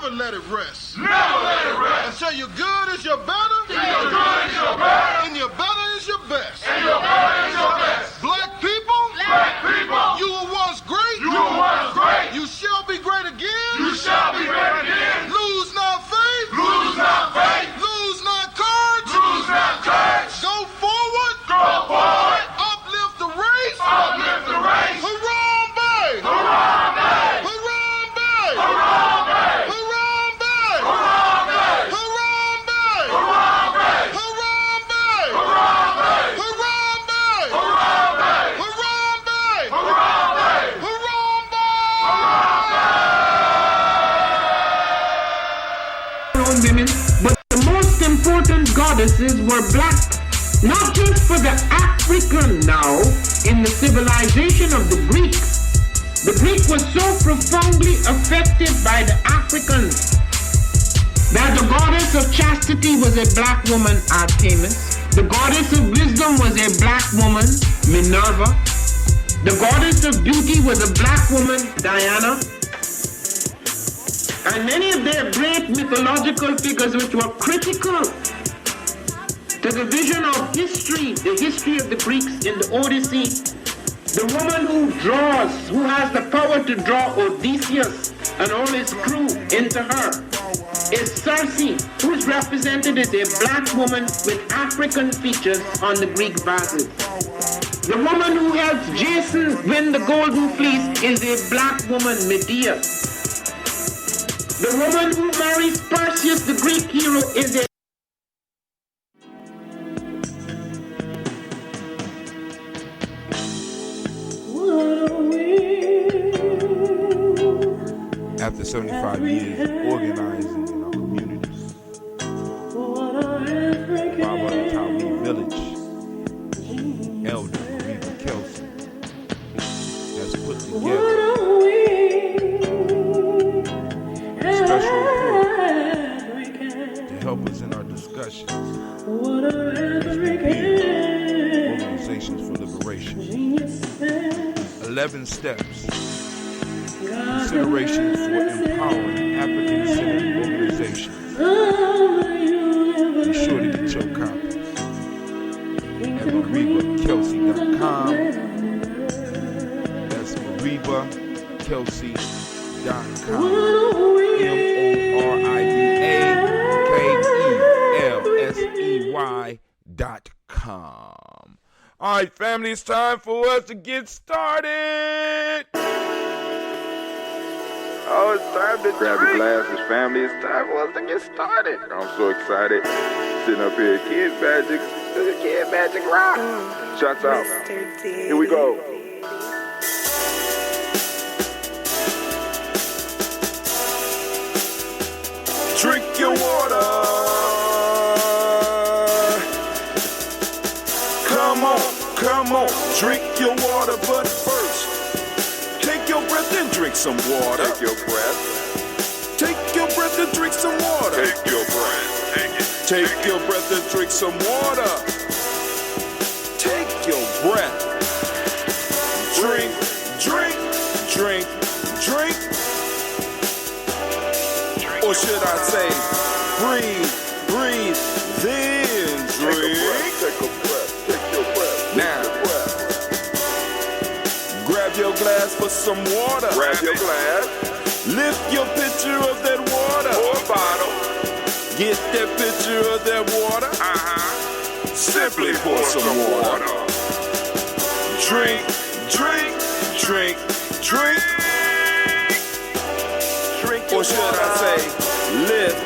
Never let it rest. Never let it rest. Until your good is your better. Till your good is your better. And your better is your best. And your better is your best. Black people. Black people. You were once great. You were once great. You shall be great again. You shall be great again. Lose not faith. Lose not faith. Lose not courage. Lose not courage. Go forward. Go forward. Uplift the race. Uplift the race. Harambe. Harambe. Harambe. Harambe. Harambe. Harambe. Harambe. Harambe. Harambe. Harambe. Harambe. Harambe. Harambe. Harambe. Women, but the most important goddesses were black, not just for the African now in the civilization of the Greeks. The Greek was so profoundly affected by the Africans that the goddess of chastity was a black woman, Artemis. The goddess of wisdom was a black woman, Minerva. The goddess of beauty was a black woman, Diana. And many of their great mythological figures which were critical to the vision of history, the history of the Greeks in the Odyssey. The woman who draws, who has the power to draw Odysseus and all his crew into her, is Circe, who is represented as a black woman with African features on the Greek vases. The woman who helps Jason win the golden fleece is a black woman, Medea. The woman who marries Perseus, the Greek hero, is a After 75 years of organizing in our communities, Baba Tawi Village, Elder Reba Kelsey, has put together a special report to help us in our discussions as we build organizations for liberation. 11 steps. Considerations for empowering African-centered organizations. Be sure to get your copies at MaribaKelsey.com. That's MaribaKelsey.com. MoribaKelsey.com. All right, family, it's time for us to get started. Oh, it's time to grab your glasses, family. It's time for us to get started. I'm so excited. Sitting up here, Kid Magic Rock. Shots out. Here we go. Drink your water. Come on, drink your water, but first, take your breath and drink some water. Take your breath. Take your breath and drink some water. Take your breath. Take your breath and drink some water. Take your breath. Drink. Or should I say, breathe, then drink. Take a breath. Now, grab your glass for some water. Grab your glass. Lift your pitcher of that water. Or bottle. Get that pitcher of that water. Simply pour some water. Drink. Or should I say, lift,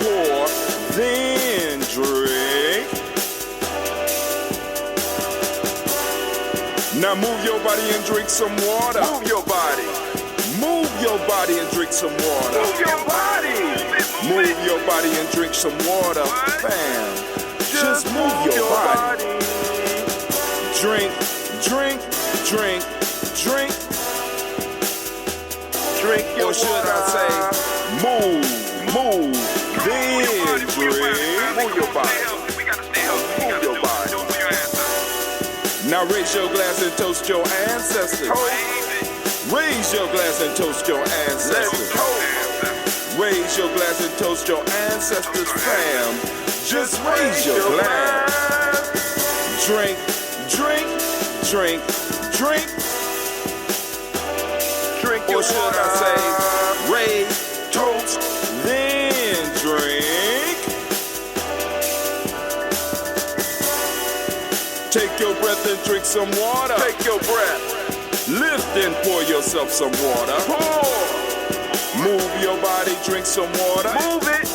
pour, then drink. Now move your body and drink some water. Move your body and drink some water. Move your body and drink some water. Fam, just move your body. Drink. Or should I say, move, then drink. Move your body. Now raise your glass and toast your ancestors. Raise your glass and toast your ancestors. Raise your glass and toast your ancestors, fam. Just raise your glass. Drink, drink, drink, drink. Drink Or your should water. I say, raise, toast, then drink. Take your breath and drink some water. Take your breath. Lift and pour yourself some water. Pour. Move your body, drink some water. Move it.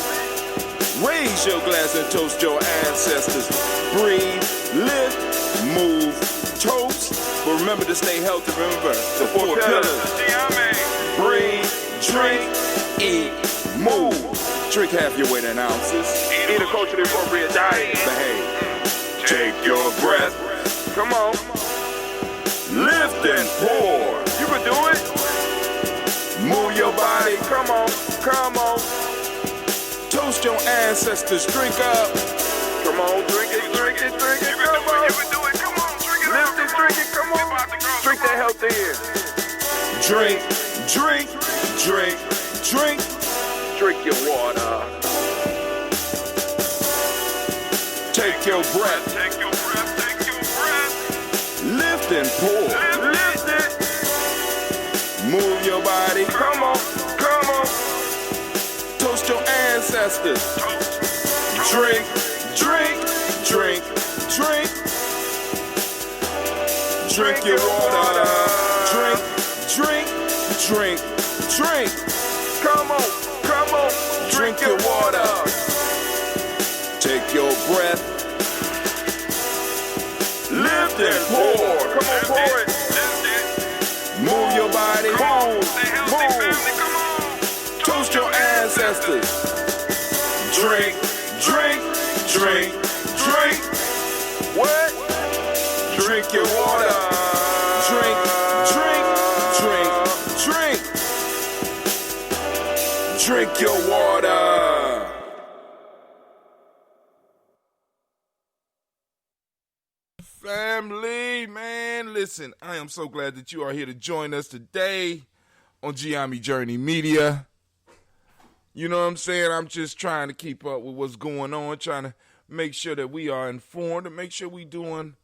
Raise your glass and toast your ancestors. Breathe, lift, move, toast. But remember to stay healthy. Remember the four pillars. Gye-Nyame. Breathe, drink, eat, move. Drink half your weight in ounces. Eat a culturally appropriate diet. Behave. Take your breath. Come on. Lift and pour. You can do it. Move your body. Come on. Come on. Toast your ancestors. Drink up. Come on. Drink it. Drink it. Drink it. Come on. You can do it. Come on. Drink it. Lift it. Drink it. Come on. Drink that health in. Drink, drink, drink, drink. Drink your water. Take your breath. Take your breath. Take your breath. Lift and pour. Lift it. Move your body. Come on. Come on. Toast your ancestors. Drink, drink, drink, drink. Drink your water. Drink, drink, drink, drink. Come on. Come on. Drink your water. Take your breath. Lift and pour. Come on. Pour it. Move your body. Come on. Stay healthy, Move. family. Come on. Toast your ancestors. Drink, drink, drink, drink. What? Drink your water. Drink, drink, drink, drink. Drink your water. Family, man, listen, I am so glad that you are here to join us today on Gye-Nyame Journey Media. You know what I'm saying? I'm just trying to keep up with what's going on, trying to make sure that we are informed and make sure we doing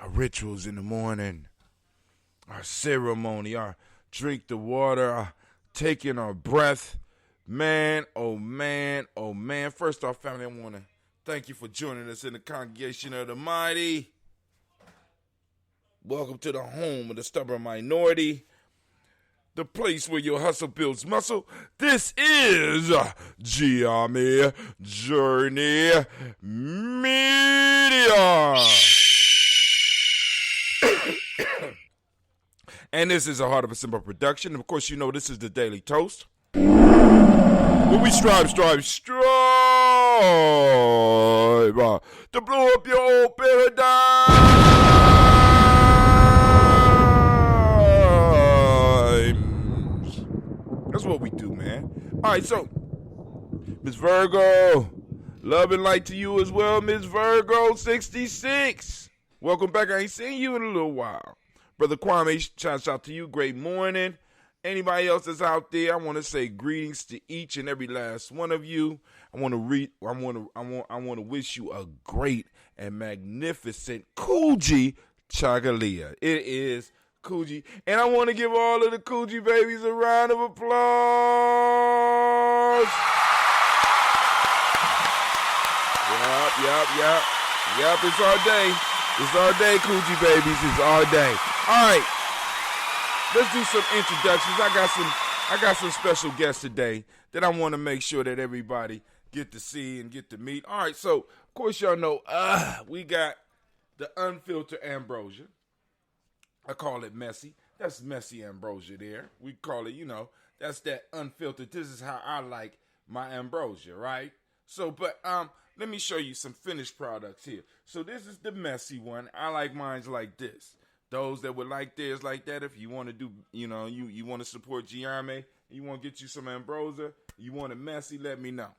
our rituals in the morning, our ceremony, our drink the water, our taking our breath. Man, oh man, oh man. First off, family, I want to thank you for joining us in the congregation of the mighty. Welcome to the home of the stubborn minority, the place where your hustle builds muscle. This is Gye-Nyame Journey Media. And this is a Heart of a Simple production. Of course, you know this is the Daily Toast, where we strive to blow up your old paradigms. That's what we do, man. All right, so Miss Virgo, love and light to you as well, Miss Virgo 66. Welcome back. I ain't seen you in a little while. Brother Kwame, shouts out to you. Great morning. Anybody else that's out there, I want to say greetings to each and every last one of you. I want to wish you a great and magnificent Kujichagulia. It is Kuji, and I want to give all of the Kuji babies a round of applause. Yup, it's our day. It's our day, Kuji babies. It's our day. All right. Let's do some introductions. I got some special guests today that I want to make sure that everybody get to see and get to meet. All right, so of course y'all know we got the unfiltered ambrosia. I call it messy. That's messy ambrosia there. We call it, that's that unfiltered. This is how I like my ambrosia, right? So, but let me show you some finished products here. So this is the messy one. I like mine's like this. Those that would like theirs like that, if you want to do, you want to support Gye-Nyame, you want to get you some ambrosia, you want it messy, let me know.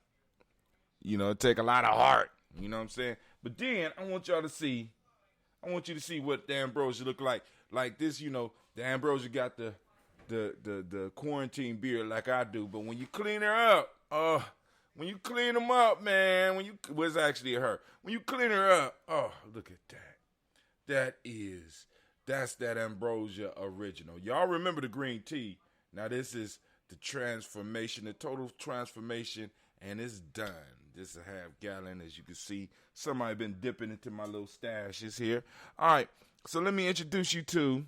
It take a lot of heart, you know what I'm saying? But then I want you to see what the ambrosia look like. Like this, the ambrosia got the the quarantine beard like I do. But when you clean her up, when you clean them up, man, it's actually her. When you clean her up, look at that. That's that Ambrosia original. Y'all remember the green tea. Now this is the transformation, the total transformation, and it's done. This is a half gallon, as you can see. Somebody been dipping into my little stashes here. All right, so let me introduce you to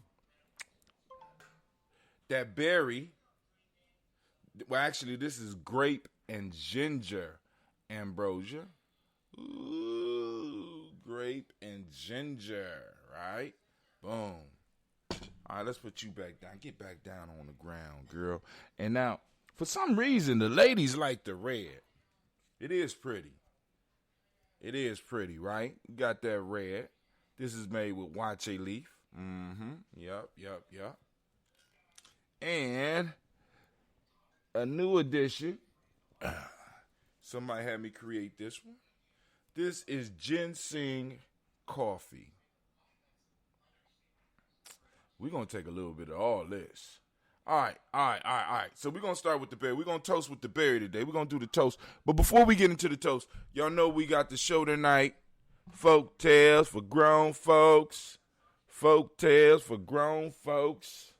that berry. Well, actually, this is grape and ginger ambrosia. Ooh, grape and ginger, right? Boom. All right, let's put you back down. Get back down on the ground, girl. And now, for some reason, the ladies like the red. It is pretty. It is pretty, right? You got that red. This is made with wache leaf. Yup. And a new addition. Somebody had me create this one. This is ginseng coffee. We're going to take a little bit of all this. All right. So we're going to start with the berry. We're going to toast with the berry today. We're going to do the toast. But before we get into the toast, y'all know we got the show tonight. Folk Tales for Grown Folks. Folk Tales for Grown Folks.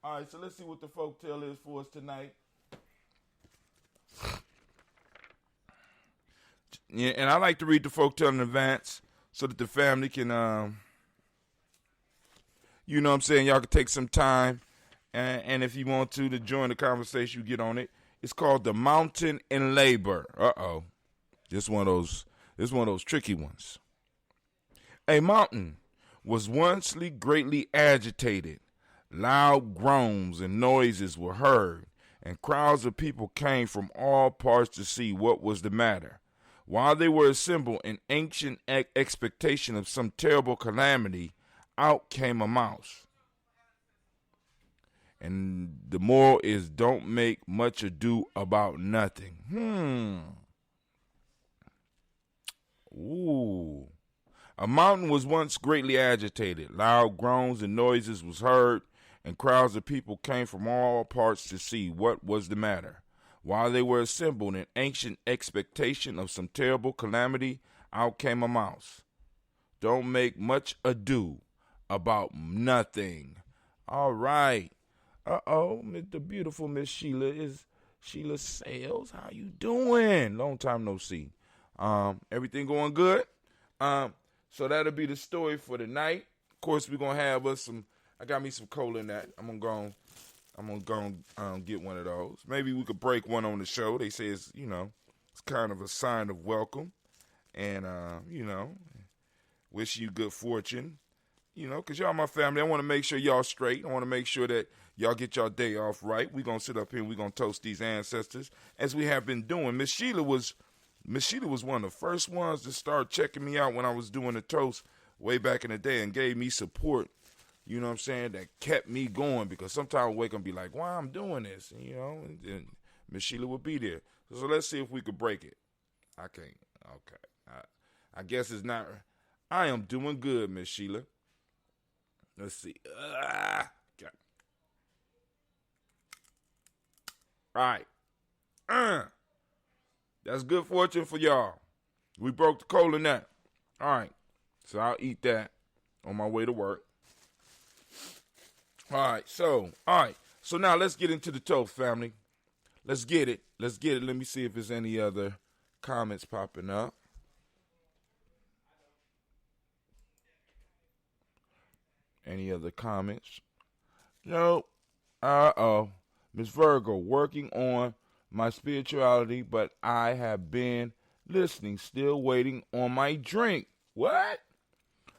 All right, so let's see what the folk tale is for us tonight. Yeah, and I like to read the folk tale in advance so that the family can, you know what I'm saying, y'all can take some time. And if you want to join the conversation, you get on it. It's called The Mountain in Labor. Uh-oh. This one of those tricky ones. A mountain was once greatly agitated. Loud groans and noises were heard, and crowds of people came from all parts to see what was the matter. While they were assembled in ancient expectation of some terrible calamity, out came a mouse. And the moral is, don't make much ado about nothing. Ooh. A mountain was once greatly agitated. Loud groans and noises was heard, and crowds of people came from all parts to see what was the matter. While they were assembled in ancient expectation of some terrible calamity, out came a mouse. Don't make much ado about nothing. All right. The beautiful Miss Sheila is Sheila Sales. How you doing? Long time no see. Everything going good? So that'll be the story for tonight. Of course, we're gonna have us some. I got me some cola in that. I'm gonna go get one of those. Maybe we could break one on the show. They say it's kind of a sign of welcome, and wish you good fortune. Because y'all my family. I want to make sure y'all straight. I want to make sure that y'all get y'all day off right. We're going to sit up here and we're going to toast these ancestors as we have been doing. Miss Sheila was one of the first ones to start checking me out when I was doing the toast way back in the day and gave me support, you know what I'm saying, that kept me going, because sometimes I wake up and be like, why I'm doing this, and Miss Sheila would be there. So let's see if we could break it. I can't. Okay. I guess it's not. I am doing good, Miss Sheila. Let's see. Okay. All right. That's good fortune for y'all. We broke the cola nut. All right. So I'll eat that on my way to work. All right. So now let's get into the toast, family. Let's get it. Let me see if there's any other comments popping up. Any other comments? Nope. Miss Virgo, working on my spirituality, but I have been listening, still waiting on my drink. What?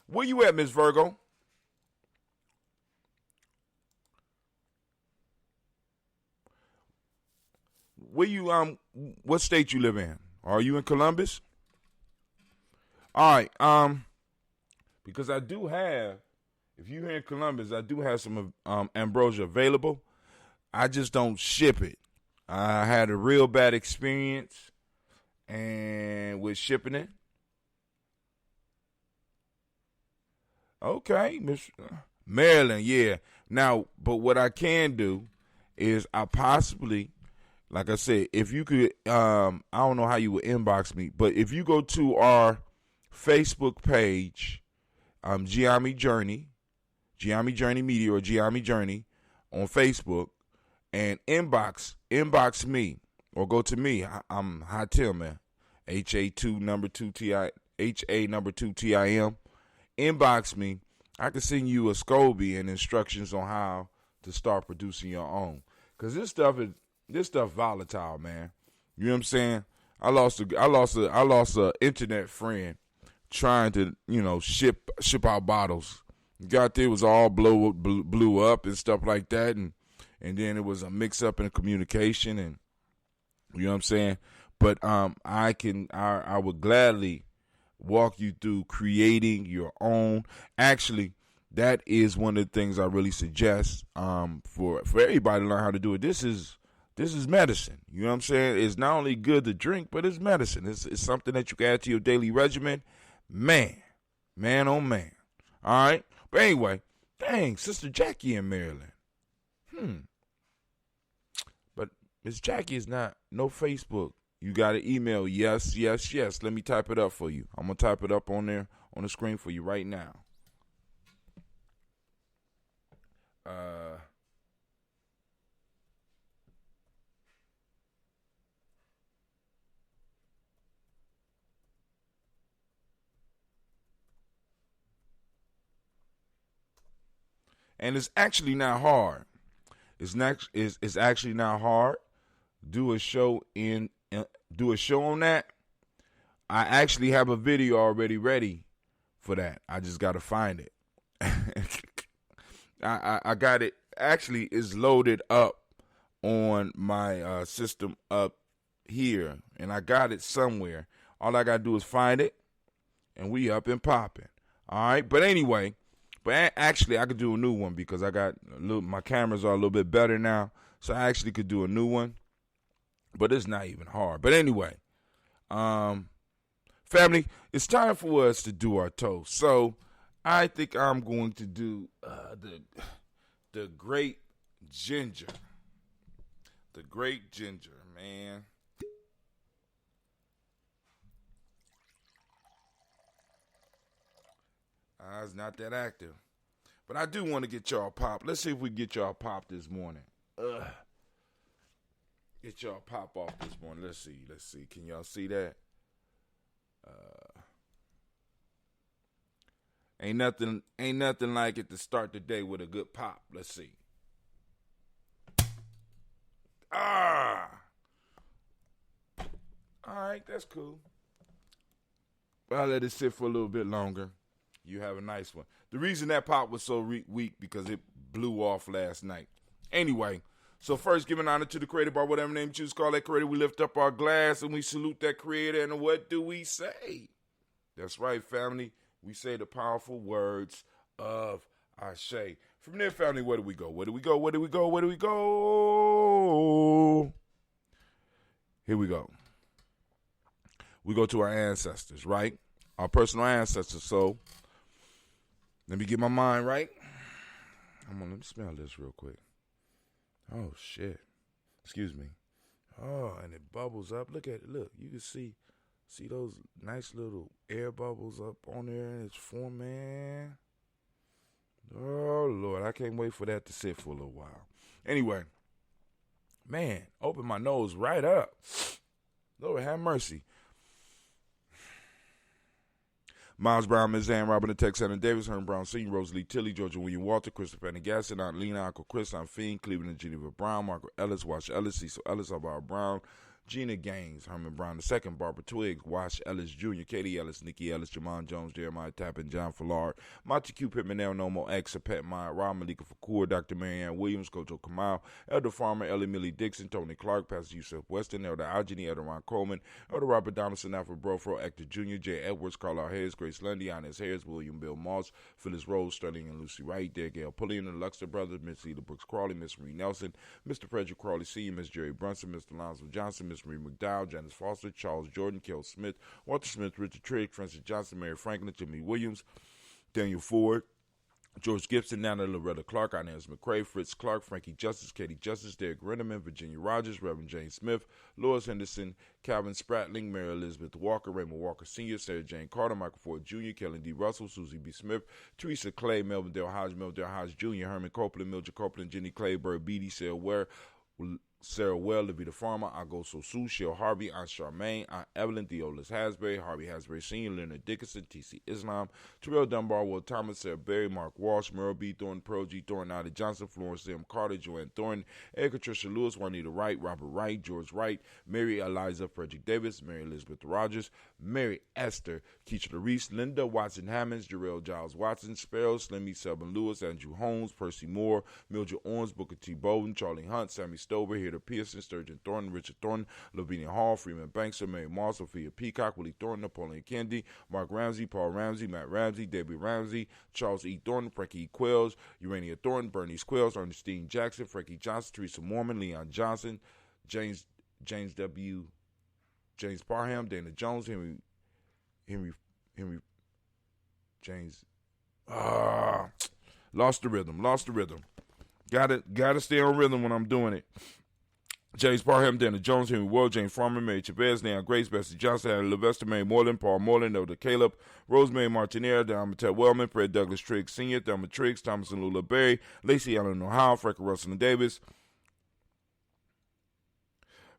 Where you at, Miss Virgo? Where you what state you live in? Are you in Columbus? All right, because I do have, if you're here in Columbus, I do have some ambrosia available. I just don't ship it. I had a real bad experience and with shipping it. Okay, Miss Maryland, yeah. Now, but what I can do is I possibly, like I said, if you could, I don't know how you would inbox me, but if you go to our Facebook page, Gye-Nyame Journey, Gye-Nyame Journey Media or Gye-Nyame Journey on Facebook, and inbox me or go to me. I'm Hatim, man. HA2 number 2 TI HA number 2 TIM. Inbox me. I can send you a SCOBY and instructions on how to start producing your own. Cause this stuff volatile, man. You know what I'm saying? I lost a internet friend trying to, ship out bottles. Got there, was all blew up and stuff like that, and then it was a mix up in communication, and you know what I'm saying. But I would gladly walk you through creating your own. Actually, that is one of the things I really suggest for everybody to learn how to do it. This is medicine. You know what I'm saying? It's not only good to drink, but it's medicine. It's something that you can add to your daily regimen. Man, oh man. All right. But anyway, dang, Sister Jackie in Maryland. But Miss Jackie is no Facebook. You got to email. Yes. Let me type it up for you. I'm going to type it up on there on the screen for you right now. And it's actually not hard. It's actually not hard. Do a show on that. I actually have a video already ready for that. I just got to find it. I got it. Actually, it's loaded up on my system up here, and I got it somewhere. All I got to do is find it, and we up and popping. All right. But anyway. But actually, I could do a new one because my cameras are a little bit better now, so I actually could do a new one. But it's not even hard. But anyway, family, it's time for us to do our toast. So I think I'm going to do the Great Ginger. The Great Ginger, man. It's not that active. But I do want to get y'all popped. Let's see if we get y'all popped this morning. Get y'all pop off this morning. Let's see. Can y'all see that? Ain't nothing like it to start the day with a good pop. Let's see. All right, that's cool. But I'll let it sit for a little bit longer. You have a nice one. The reason that pop was so weak because it blew off last night. Anyway, so first, giving honor to the creator by whatever name you choose to call that creator. We lift up our glass and we salute that creator. And what do we say? That's right, family. We say the powerful words of Ashe. From there, family, where do we go? Where do we go? Here we go. We go to our ancestors, right? Our personal ancestors. So let me get my mind right. Let me smell this real quick. Oh, shit. Excuse me. Oh, and it bubbles up. Look at it. Look, you can see those nice little air bubbles up on there and it's forming. Oh, Lord. I can't wait for that to sit for a little while. Anyway, man, open my nose right up. Lord, have mercy. Miles Brown, Ms. Ann, Robin, the Tex, Anna Davis, Herman Brown Sr., Rosalie Tilly, Georgia William Walter, Christopher Pendergaston, Aunt Lena, Uncle Chris, Aunt Fiend, Cleveland and Geneva Brown, Margaret Ellis, Wash Ellis, Cecil Ellis, Alvaro Brown, Gina Gaines, Herman Brown II, Barbara Twiggs, Wash Ellis Jr., Katie Ellis, Nikki Ellis, Jamon Jones, Jeremiah Tappan, John Fallard, Monty Q. Pittman, El Nomo X, Pet Meyer, Rob Malika Fakur, Dr. Marianne Williams, Kojo Kamal, Elder Farmer, Ellie Millie Dixon, Tony Clark, Pastor Yusuf Weston, Elder Algeny, Elder Ron Coleman, Elder Robert Donaldson, Alfred Brofro, Hector Jr., J. Edwards, Carl R. Hayes, Grace Lundy, Inez Harris, William Bill Moss, Phyllis Rose, Sterling and Lucy Wright, Dare Gail Pulliam, the Luxor Brothers, Miss Eda Brooks Crawley, Miss Marie Nelson, Mr. Frederick Crawley Sr., Miss Jerry Brunson, Mr. Lonzo Johnson, Miss Marie McDowell, Janice Foster, Charles Jordan, Kel Smith, Walter Smith, Richard Trigg, Francis Johnson, Mary Franklin, Jimmy Williams, Daniel Ford, George Gibson, Nana Loretta Clark, Inez McCrae, Fritz Clark, Frankie Justice, Katie Justice, Derek Renneman, Virginia Rogers, Reverend Jane Smith, Lois Henderson, Calvin Spratling, Mary Elizabeth Walker, Raymond Walker Sr., Sarah Jane Carter, Michael Ford Jr., Kellen D. Russell, Susie B. Smith, Teresa Clay, Melvin Dale Hodge Jr., Herman Copeland, Mildred Copeland, Jenny Clay, Bird Beatty, Sarah Well, Levita Farmer, Agoso Sue, Shell Harvey, Aunt Charmaine, Aunt Evelyn, Theolis Hasbury, Harvey Hasbury Sr., Leonard Dickinson, T.C. Islam, Terrell Dunbar, Will Thomas, Sarah Berry, Mark Walsh, Merle B. Thornton, Pearl G. Thornton, Ida Johnson, Florence M. Carter, Joanne Thornton, Edgar Tricia Lewis, Juanita Wright, Robert Wright, George Wright, Mary Eliza Frederick Davis, Mary Elizabeth Rogers, Mary Esther, Keisha Reese, Linda Watson Hammonds, Jarrell Giles Watson, Sparrow, Slimmy Selvin Lewis, Andrew Holmes, Percy Moore, Mildred Owens, Booker T. Bowden, Charlie Hunt, Sammy Stover, Heather Pearson, Sturgeon Thornton, Richard Thornton, Lavinia Hall, Freeman Bankser, Mary Moss, Sophia Peacock, Willie Thornton, Napoleon Kennedy, Mark Ramsey, Paul Ramsey, Matt Ramsey, Debbie Ramsey, Charles E. Thornton, Frankie E. Quells, Urania Thornton, Bernice Quells, Ernestine Jackson, Frankie Johnson, Teresa Mormon, Leon Johnson, James Parham, Dana Jones, Henry James. Lost the rhythm. Gotta stay on rhythm when I'm doing it. James Parham, Dana Jones, Henry Ward, James Farmer, Mary Chavez, Leon Grace, Bessie Johnson, Hannah Levester, Mary Moreland, Paul Moreland, Elder Caleb, Rosemary Martinez, Dalmatel Wellman, Fred Douglas Triggs Sr., Thelma Triggs, Thomas and Lula Berry, Lacey Allen Ohio, Frank Russell and Davis,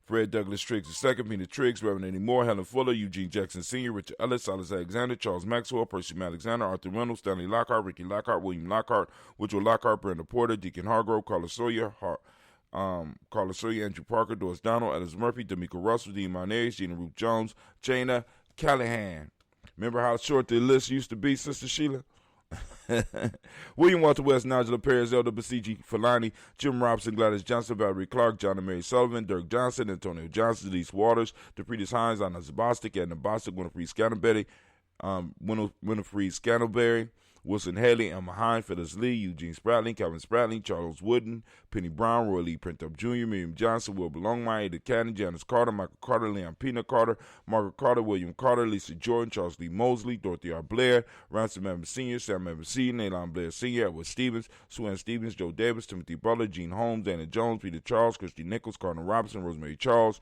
Fred Douglas Triggs II, Peter Triggs, Reverend Eddie Moore, Helen Fuller, Eugene Jackson Sr., Richard Ellis, Silas Alexander, Charles Maxwell, Percy Alexander, Arthur Reynolds, Stanley Lockhart, Ricky Lockhart, William Lockhart, Woodrow Lockhart, Brenda Porter, Deacon Hargrove, Carla Sawyer, Andrew Parker, Doris Donald, Ellis Murphy, D'Amico Russell, Dean Marnez, Gina Ruth Jones, Jana Callahan. Remember how short the list used to be, Sister Sheila? William Walter West, Nigel Perez, Elder Basiji Falani, Jim Robson, Gladys Johnson, Valerie Clark, John and Mary Sullivan, Dirk Johnson, Antonio Johnson, Denise Waters, Depretis Hines, Anna Zabostic, Edna Bostic, Winifred Scantleberry, Wilson Haley, Emma Hine, Phyllis Lee, Eugene Spratling, Calvin Spratling, Charles Wooden, Penny Brown, Roy Lee Printup Jr., Miriam Johnson, Wilbur Longmire, Ada Cannon, Janice Carter, Michael Carter, Leon Pina Carter, Margaret Carter, William Carter, Lisa Jordan, Charles Lee Mosley, Dorothy R. Blair, Ransom Evans Sr., Sam Evans Sr., Elon Blair Sr., Edward Stevens, Sue Ann Stevens, Joe Davis, Timothy Butler, Gene Holmes, Dana Jones, Peter Charles, Christy Nichols, Cardinal Robinson, Rosemary Charles,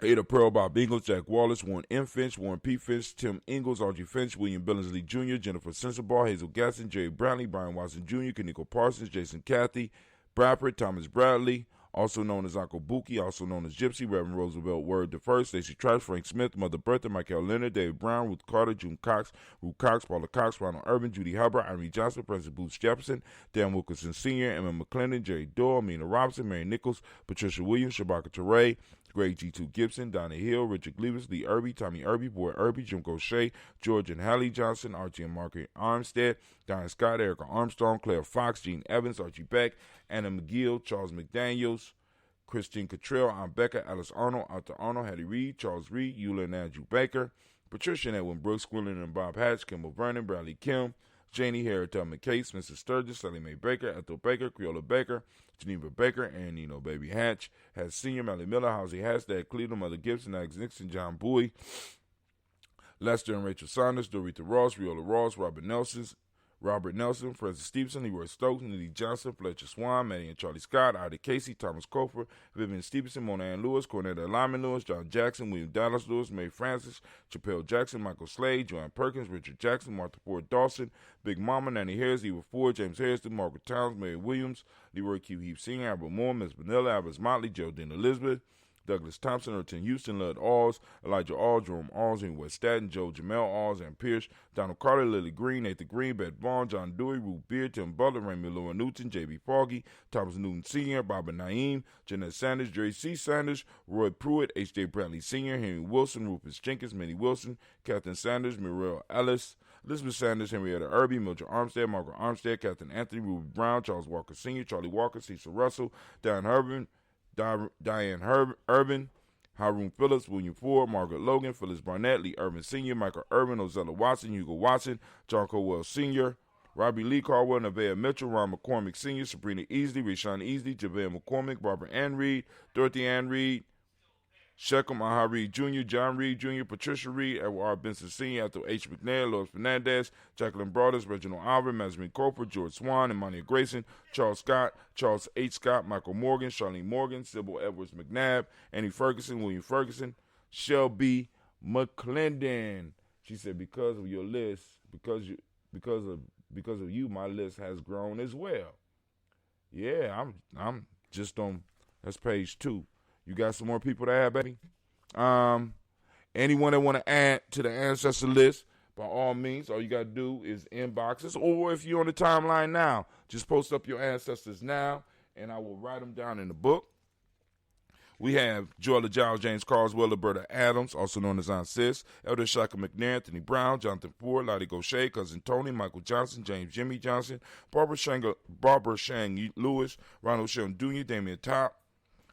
Ada Pearl, Bob Ingalls, Jack Wallace, Warren M. Finch, Warren P. Finch, Tim Ingalls, Archie Finch, William Billingsley Jr., Jennifer Sensabaugh, Hazel Gasson, Jerry Brownlee, Brian Watson Jr., Kaniko Parsons, Jason Cathy, Bradford, Thomas Bradley, also known as Uncle Buki, also known as Gypsy, Reverend Roosevelt Word I, Stacey Trice, Frank Smith, Mother Bertha, Michael Leonard, David Brown, Ruth Carter, June Cox, Ruth Cox, Paula Cox, Ronald Urban, Judy Hubbard, Irene Johnson, President Boots Jefferson, Dan Wilkinson Sr., Emma McClendon, Jerry Doyle, Mina Robinson, Mary Nichols, Patricia Williams, Shabaka Teray, Greg G2 Gibson, Donna Hill, Richard Gleavis, Lee Irby, Tommy Irby, Boy Irby, Jim Gaucher, George and Hallie Johnson, Archie and Margaret Armstead, Diane Scott, Erica Armstrong, Claire Fox, Gene Evans, Archie Beck, Anna McGill, Charles McDaniels, Christine Cottrell, Aunt Becca, Alice Arnold, Arthur Arnold, Hattie Reed, Charles Reed, Eula and Andrew Baker, Patricia and Edwin Brooks, Gwendolyn and Bob Hatch, Kimball Vernon, Bradley Kim, Janie Harriet McCase, Mrs. Sturgis, Sally Mae Baker, Ethel Baker, Creola Baker, Geneva Baker, and Nino Baby Hatch, has Senior, Mally Miller, Housie Hashtag, Cleveland, Mother Gibson, Alex Nixon, John Bowie, Lester and Rachel Saunders, Dorita Ross, Riola Ross, Robert Nelson, Francis Stevenson, Leroy Stokes, Nelly Johnson, Fletcher Swan, Maddie and Charlie Scott, Ida Casey, Thomas Cofer, Vivian Stevenson, Mona Ann Lewis, Cornetta Lyman Lewis, John Jackson, William Dallas Lewis, Mae Francis, Chappelle Jackson, Michael Slade, Joanne Perkins, Richard Jackson, Martha Ford Dawson, Big Mama, Nanny Harris, Eva Ford, James Harrison, Margaret Towns, Mary Williams, Leroy Q. Heap Senior, Albert Moore, Miss Vanilla, Albert Motley, Geraldine Elizabeth, Douglas Thompson, Erton Houston, Lud Alls, Elijah Alls, Jerome Alls, and West Staten, Joe Jamel Alls, and Pierce, Donald Carter, Lily Green, Nathan Green, Beth Vaughn, John Dewey, Ruth Beard, Tim Butler, Raymond Laura Newton, J.B. Foggy, Thomas Newton Sr., Barbara Naeem, Jeanette Sanders, Jerry C. Sanders, Roy Pruitt, H.J. Bradley Sr., Henry Wilson, Rufus Jenkins, Minnie Wilson, Catherine Sanders, Muriel Ellis, Elizabeth Sanders, Henrietta Irby, Mildred Armstead, Margaret Armstead, Catherine Anthony, Ruby Brown, Charles Walker Sr., Charlie Walker, Cecil Russell, Diane Urban, Haroon Phillips, William Ford, Margaret Logan, Phyllis Barnett, Lee Irvin Sr., Michael Irvin, Ozella Watson, Hugo Watson, John Colwell Sr., Robbie Lee Caldwell, Nevaeh Mitchell, Ron McCormick Sr., Sabrina Easley, Rashawn Easley, JaVale McCormick, Barbara Ann Reed, Dorothy Ann Reed, Shechem Aha Reed Jr., John Reed Jr., Patricia Reed, Edward R. Benson Sr., Ethel H. McNair, Lois Fernandez, Jacqueline Broadus, Reginald Alvin, Mazarine Cooper, George Swan, Emmanuel Grayson, Charles Scott, Charles H. Scott, Michael Morgan, Charlene Morgan, Sybil Edwards McNabb, Annie Ferguson, William Ferguson, Shelby McClendon. She said, because of your list, because of you, my list has grown as well. Yeah, I'm just on. That's page 2. You got some more people to add, baby? Anyone that want to add to the ancestor list, by all means, all you got to do is inbox us. Or if you're on the timeline now, just post up your ancestors now, and I will write them down in the book. We have Joella Giles, James Carswell, Roberta Adams, also known as Aunt Sis, Elder Shaka McNair, Anthony Brown, Jonathan Ford, Lottie Gaucher, Cousin Tony, Michael Johnson, James Jimmy Johnson, Barbara Shang Lewis, Ronald Shelton Jr., Damian Top,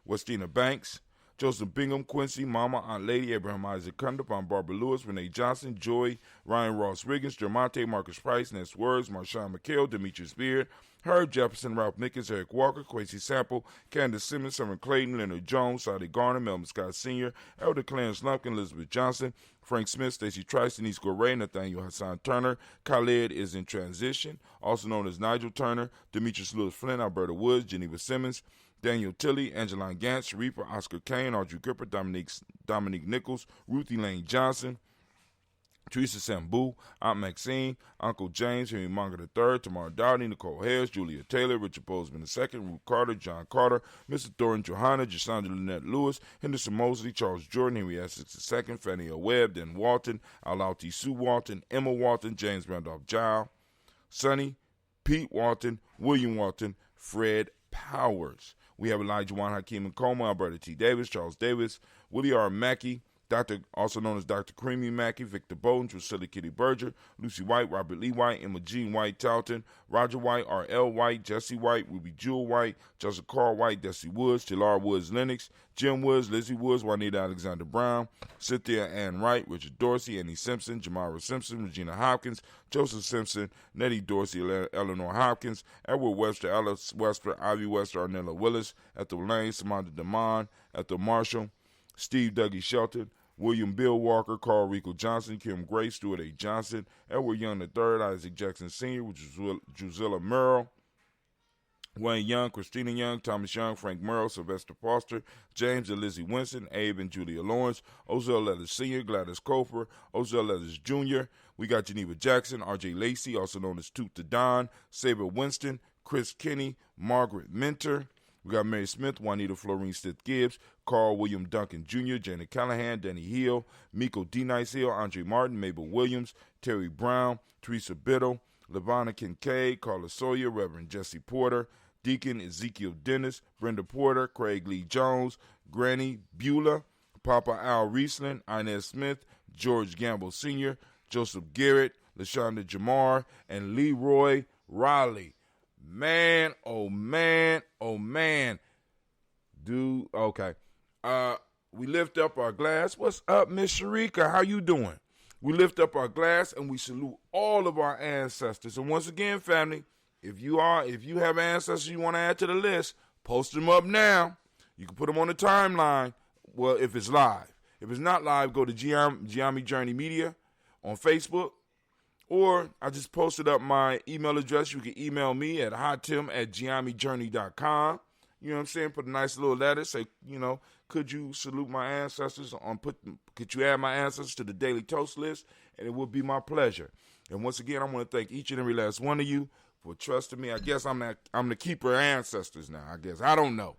Westina Banks, Joseph Bingham, Quincy, Mama, Aunt Lady, Abraham Isaac Cundiff, Aunt Barbara Lewis, Renee Johnson, Joy, Ryan Ross Riggins, Jermonte, Marcus Price, Ness Words, Marshawn McHale, Demetrius Beard, Herb Jefferson, Ralph Nickens, Eric Walker, Quincy Sample, Candace Simmons, Summer Clayton, Leonard Jones, Sadie Garner, Melvin Scott Sr., Elder Clarence Lumpkin, Elizabeth Johnson, Frank Smith, Stacey Trice, Denise Goray, Nathaniel Hassan Turner, Khalid is in transition, also known as Nigel Turner, Demetrius Lewis Flynn, Alberta Woods, Geneva Simmons, Daniel Tilley, Angeline Gantz, Reaper, Oscar Kane, Audrey Gripper, Dominique Nichols, Ruthie Lane Johnson, Teresa Sambu, Aunt Maxine, Uncle James, Henry Munger III, Tamara Dowdy, Nicole Harris, Julia Taylor, Richard Bozeman II, Ruth Carter, John Carter, Mr. Thorin Johanna, Jasandra Lynette Lewis, Henderson Mosley, Charles Jordan, Henry Essex II, Fanny L. Webb, Dan Walton, Alauti Sue Walton, Emma Walton, James Randolph Giles, Sonny, Pete Walton, William Walton, Fred Powers. We have Elijah Juan Hakeem Nkoma, Alberta T. Davis, Charles Davis, Willie R. Mackey, Dr. also known as Dr. Creamy Mackey, Victor Bowden, Drusilla Kitty Berger, Lucy White, Robert Lee White, Emma Jean White Talton, Roger White, R.L. White, Jesse White, Ruby Jewel White, Joseph Carl White, Desi Woods, Talar Woods Lennox, Jim Woods, Lizzie Woods, Juanita Alexander Brown, Cynthia Ann Wright, Richard Dorsey, Annie Simpson, Jamara Simpson, Regina Hopkins, Joseph Simpson, Nettie Dorsey, Eleanor Hopkins, Edward Webster, Alice Webster, Ivy Webster, Arnella Willis, Ethel Lane, Samantha DeMond, Ethel Marshall, Steve Dougie Shelton, William Bill Walker, Carl Rico Johnson, Kim Gray, Stuart A. Johnson, Edward Young III, Isaac Jackson Sr., Drusilla Merrill, Wayne Young, Christina Young, Thomas Young, Frank Merrill, Sylvester Foster, James and Lizzie Winston, Abe and Julia Lawrence, Ozell Leathers Sr., Gladys Cofer, Ozell Leathers Jr., we got Geneva Jackson, R.J. Lacey, also known as Toot the Don, Saber Winston, Chris Kinney, Margaret Minter, we got Mary Smith, Juanita Florine Stith Gibbs, Carl William Duncan Jr., Janet Callahan, Danny Hill, Miko D. Nice Hill, Andre Martin, Mabel Williams, Terry Brown, Teresa Biddle, Lavonna Kincaid, Carla Sawyer, Reverend Jesse Porter, Deacon Ezekiel Dennis, Brenda Porter, Craig Lee Jones, Granny Beulah, Papa Al Riesling, Inez Smith, George Gamble Sr., Joseph Garrett, LaShonda Jamar, and Leroy Riley. Man, oh man, oh man. Dude, okay. We lift up our glass. What's up, Miss Sharika? How you doing? We lift up our glass and we salute all of our ancestors. And once again, family, if you have ancestors you want to add to the list, post them up now. You can put them on the timeline. Well, if it's live. If it's not live, go to Gye-Nyame Journey Media on Facebook. Or I just posted up my email address. You can email me at hottim@gyenamejourney.com. You know what I'm saying? Put a nice little letter. Say, could you salute my ancestors? Could you add my ancestors to the Daily Toast list? And it would be my pleasure. And once again, I want to thank each and every last one of you for trusting me. I guess I'm the keeper of ancestors now. I guess. I don't know.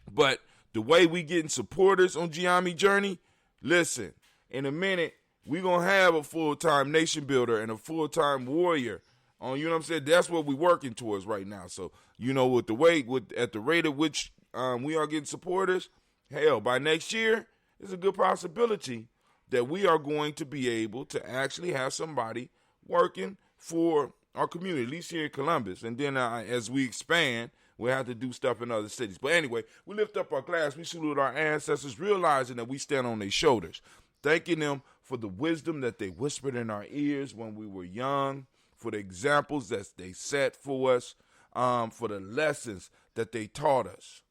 But the way we getting supporters on Gye-Nyame Journey, listen, in a minute, we're going to have a full-time nation builder and a full-time warrior. You know what I'm saying? That's what we're working towards right now. So, at the rate at which we are getting supporters, hell, by next year, there's a good possibility that we are going to be able to actually have somebody working for our community, at least here in Columbus. And then as we expand, we'll have to do stuff in other cities. But anyway, we lift up our glass. We salute our ancestors, realizing that we stand on their shoulders, thanking them for the wisdom that they whispered in our ears when we were young, for the examples that they set for us, for the lessons that they taught us.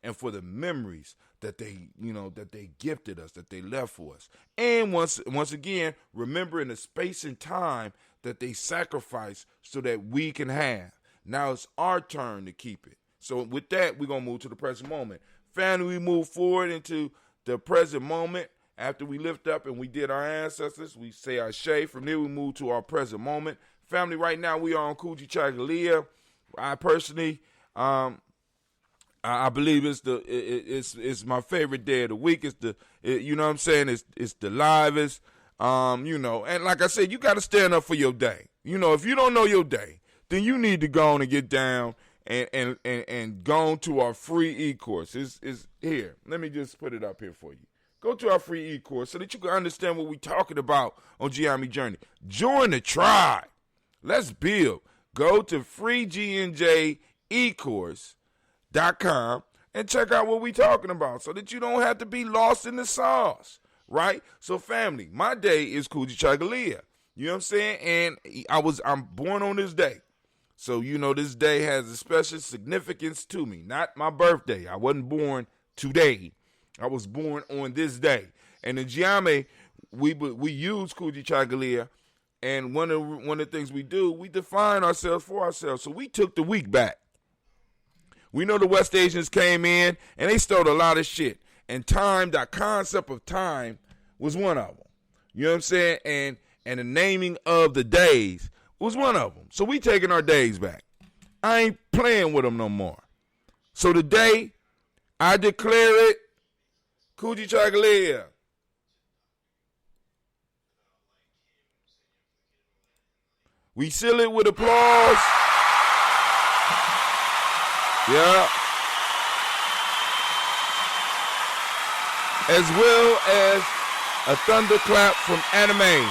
and for the memories that they, that they gifted us, that they left for us. And once again, remembering the space and time that they sacrificed so that we can have. Now it's our turn to keep it. So with that, we're going to move to the present moment. Family, we move forward into the present moment. After we lift up and we did our ancestors, we say our Ashe. From there, we move to our present moment. Family, right now, we are on Kujichagulia. I personally, I believe it's my favorite day of the week. It's you know what I'm saying? It's the livest, and like I said, you got to stand up for your day. If you don't know your day, then you need to go on and get down and go on to our free e-course. It's here. Let me just put it up here for you. Go to our free e-course so that you can understand what we're talking about on Gye-Nyame Journey. Join the tribe. Let's build. Go to freegnjecourse.com and check out what we're talking about so that you don't have to be lost in the sauce, right? So, family, my day is Kujichagulia. You know what I'm saying? And I'm born on this day. So, this day has a special significance to me. Not my birthday. I wasn't born today. I was born on this day. And in Gye-Nyame, we use Kujichagulia, and one of the things we do, we define ourselves for ourselves. So we took the week back. We know the West Asians came in, and they stole a lot of shit. And time, that concept of time, was one of them. You know what I'm saying? And the naming of the days was one of them. So we taking our days back. I ain't playing with them no more. So today, I declare it Kujichagulia. We seal it with applause. Yeah. As well as a thunderclap from Anime.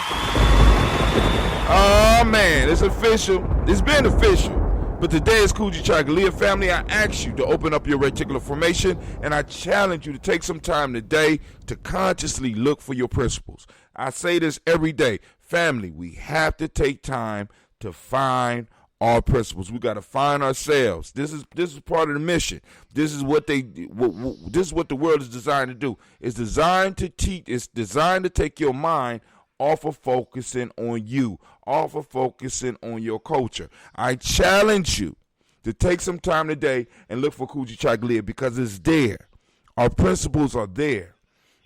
Oh man, it's official. It's been official. But today is Kujichagulia. Family, I ask you to open up your reticular formation, and I challenge you to take some time today to consciously look for your principles. I say this every day. Family, we have to take time to find our principles. We got to find ourselves. This is part of the mission. This is what this is what the world is designed to do. It's designed to teach. It's designed to take your mind off of focusing on you, off of focusing on your culture. I challenge you to take some time today and look for Kujichagulia because it's there. Our principles are there.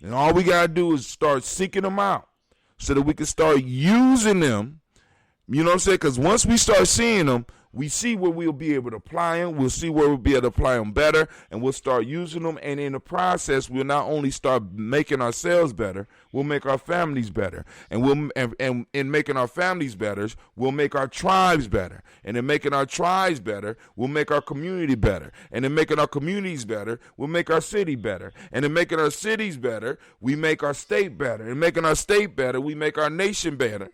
And all we got to do is start seeking them out so that we can start using them. You know what I'm saying? Because once we start seeing them, we see where we'll be able to apply them. We'll see where we'll be able to apply them better, and we'll start using them. And in the process, we'll not only start making ourselves better, we'll make our families better. And in making our families better, we'll make our tribes better. And in making our tribes better, we'll make our community better. And in making our communities better, we'll make our city better. And in making our cities better, we make our state better. And making our state better, we make our nation better.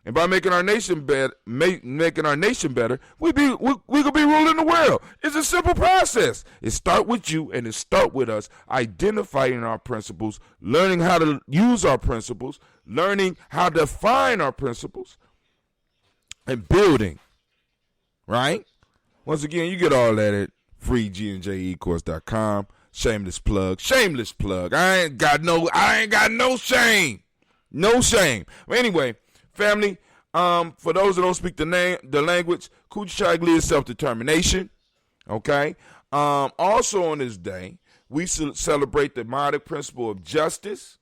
And by making our nation better, we could be ruling the world. It's a simple process. It start with you, and it start with us identifying our principles, learning how to use our principles, learning how to define our principles, and building. Right? Once again, you get all that at freegnjecourse.com. Shameless plug. Shameless plug. I ain't got no shame. No shame. But anyway, family, for those that don't speak the language, Kujichagulia is self-determination. Okay. Also on this day, we celebrate the Modic principle of justice.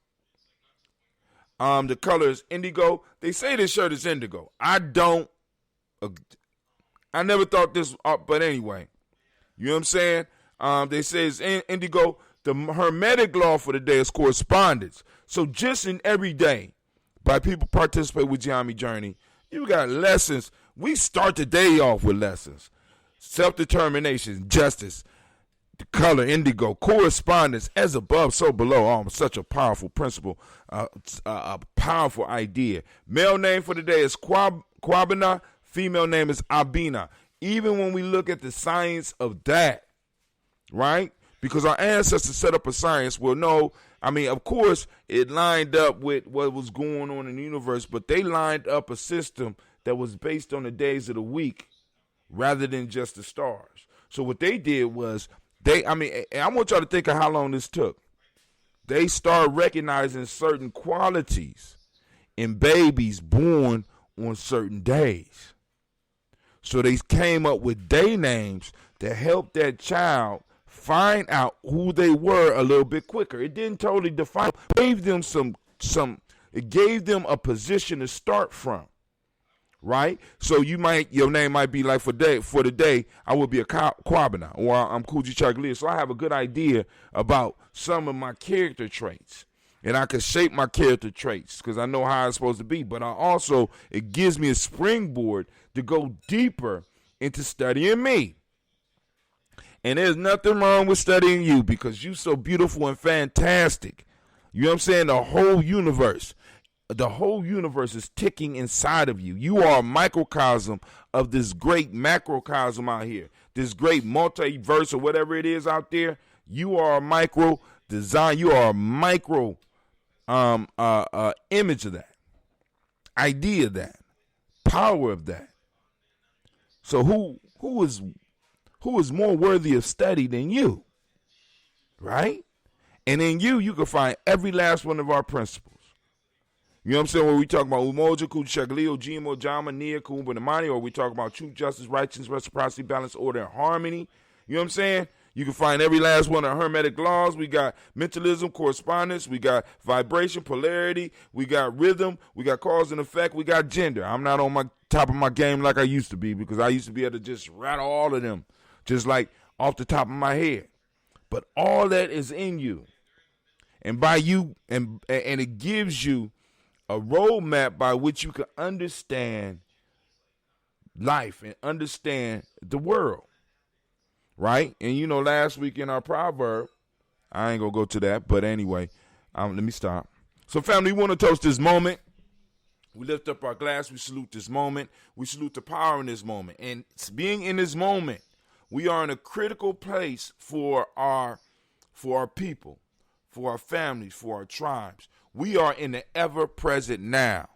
The color is indigo. They say this shirt is indigo. I never thought this up, but anyway, you know what I'm saying? They say it's indigo. The hermetic law for the day is correspondence. So just in every day, by people participate with Gye-Nyame Journey, you got lessons. We start the day off with lessons. Self-determination, justice, the color, indigo, correspondence, as above, so below. Oh, such a powerful principle, a powerful idea. Male name for the day is Kwabena. Female name is Abina. Even when we look at the science of that, right? Because our ancestors set up a science where of course, it lined up with what was going on in the universe, but they lined up a system that was based on the days of the week rather than just the stars. So what they did was I want y'all to think of how long this took. They start recognizing certain qualities in babies born on certain days. So they came up with day names to help that child find out who they were a little bit quicker. It didn't totally define. It gave them it gave them a position to start from. Right? So your name might be like for the day, I would be a Kwabena, or I'm Kujichagulia. So I have a good idea about some of my character traits. And I can shape my character traits because I know how it's supposed to be. But it gives me a springboard to go deeper into studying me. And there's nothing wrong with studying you because you're so beautiful and fantastic. You know what I'm saying? The whole universe is ticking inside of you. You are a microcosm of this great macrocosm out here, this great multiverse or whatever it is out there. You are a micro design. You are a micro image of that, idea of that, power of that. So who is more worthy of study than you, right? And in you can find every last one of our principles. You know what I'm saying? When we talk about Umoja, Kujichagulia, Ujima, Jama, Nia, Kumba, Namani, or we talk about truth, justice, righteousness, reciprocity, balance, order, and harmony. You know what I'm saying? You can find every last one of the hermetic laws. We got mentalism, correspondence. We got vibration, polarity. We got rhythm. We got cause and effect. We got gender. I'm not on my top of my game like I used to be because I used to be able to just rattle all of them just like off the top of my head. But all that is in you. And by you, and it gives you a roadmap by which you can understand life and understand the world, right? And last week in our proverb, I ain't gonna go to that, but anyway, let me stop. So family, we want to toast this moment. We lift up our glass, we salute this moment, we salute the power in this moment. And being in this moment, we are in a critical place for our people, for our families, for our tribes. We are in the ever-present now.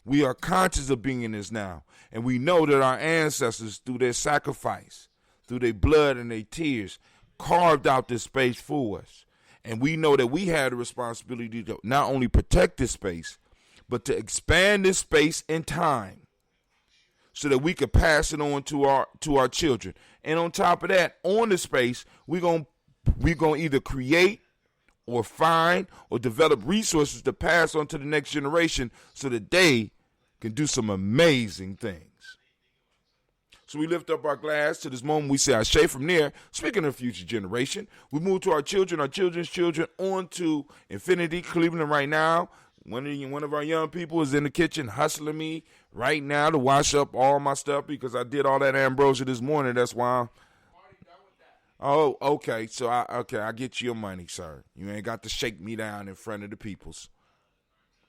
We are conscious of being in this now. And we know that our ancestors, through their sacrifice, through their blood and their tears, carved out this space for us. And we know that we had a responsibility to not only protect this space, but to expand this space in time so that we could pass it on to our children. And on top of that, on the space, we're gonna either create or find or develop resources to pass on to the next generation so that they can do some amazing things. So we lift up our glass to this moment. We say Ashe. From there, speaking of future generation, we move to our children, our children's children, on to infinity. Cleveland right now, one of our young people is in the kitchen hustling me right now to wash up all my stuff because I did all that ambrosia this morning. That's why Oh, okay. So I get you your money, sir. You ain't got to shake me down in front of the peoples.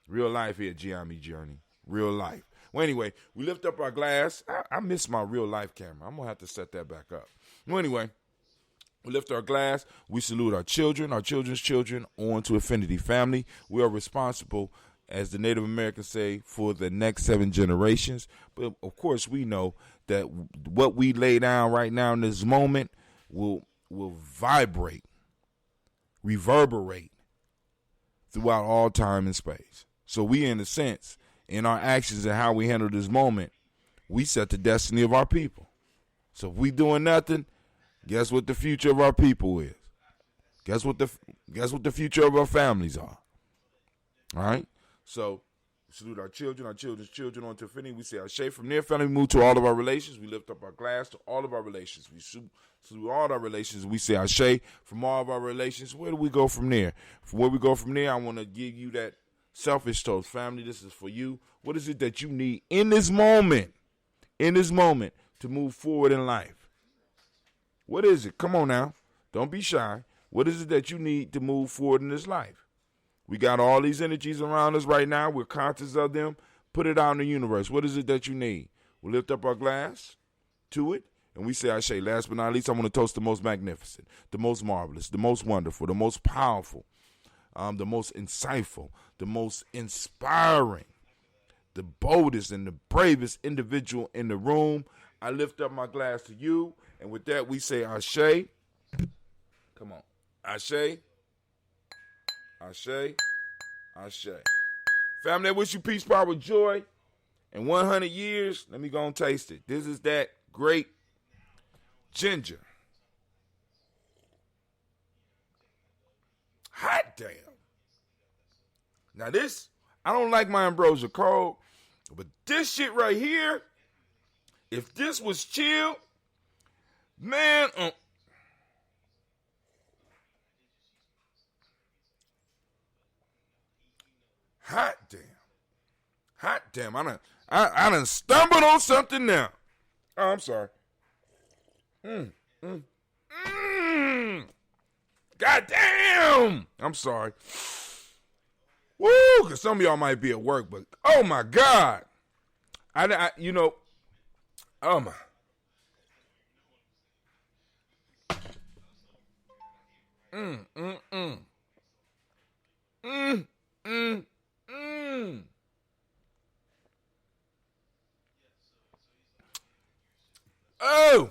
Real life here, Gye-Nyame Journey. Real life. Well, anyway, we lift up our glass. I miss my real life camera. I'm gonna have to set that back up. Well, anyway, we lift our glass. We salute our children, our children's children, on to Affinity Family. We are responsible, as the Native Americans say, for the next 7 generations. But of course, we know that what we lay down right now in this moment will vibrate, reverberate throughout all time and space. So we, in a sense, in our actions and how we handle this moment, we set the destiny of our people. So if we doing nothing, guess what the future of our people is? Guess what the future of our families are? All right? So salute our children, our children's children, on to infinity. We say Ashe. From there, family, we move to all of our relations. We lift up our glass to all of our relations. We salute all our relations. We say Ashe. From all of our relations, where do we go from there? From where we go from there, I want to give you that selfish toast. Family, this is for you. What is it that you need in this moment to move forward in life? What is it? Come on now. Don't be shy. What is it that you need to move forward in this life? We got all these energies around us right now. We're conscious of them. Put it out in the universe. What is it that you need? We lift up our glass to it, and we say Ashe. Last but not least, I want to toast the most magnificent, the most marvelous, the most wonderful, the most powerful, the most insightful, the most inspiring, the boldest and the bravest individual in the room. I lift up my glass to you, and with that, we say Ashe. Come on. Ashe. Ashe. Ashe. Family, I wish you peace, power, joy. In 100 years, let me go and taste it. This is that great ginger. Hot damn. Now this, I don't like my ambrosia cold, but this shit right here, if this was chilled, man, hot damn. Hot damn. I done stumbled on something now. Oh, I'm sorry. God damn. I'm sorry. Woo, because some of y'all might be at work, but oh my God. You know, oh my. Oh.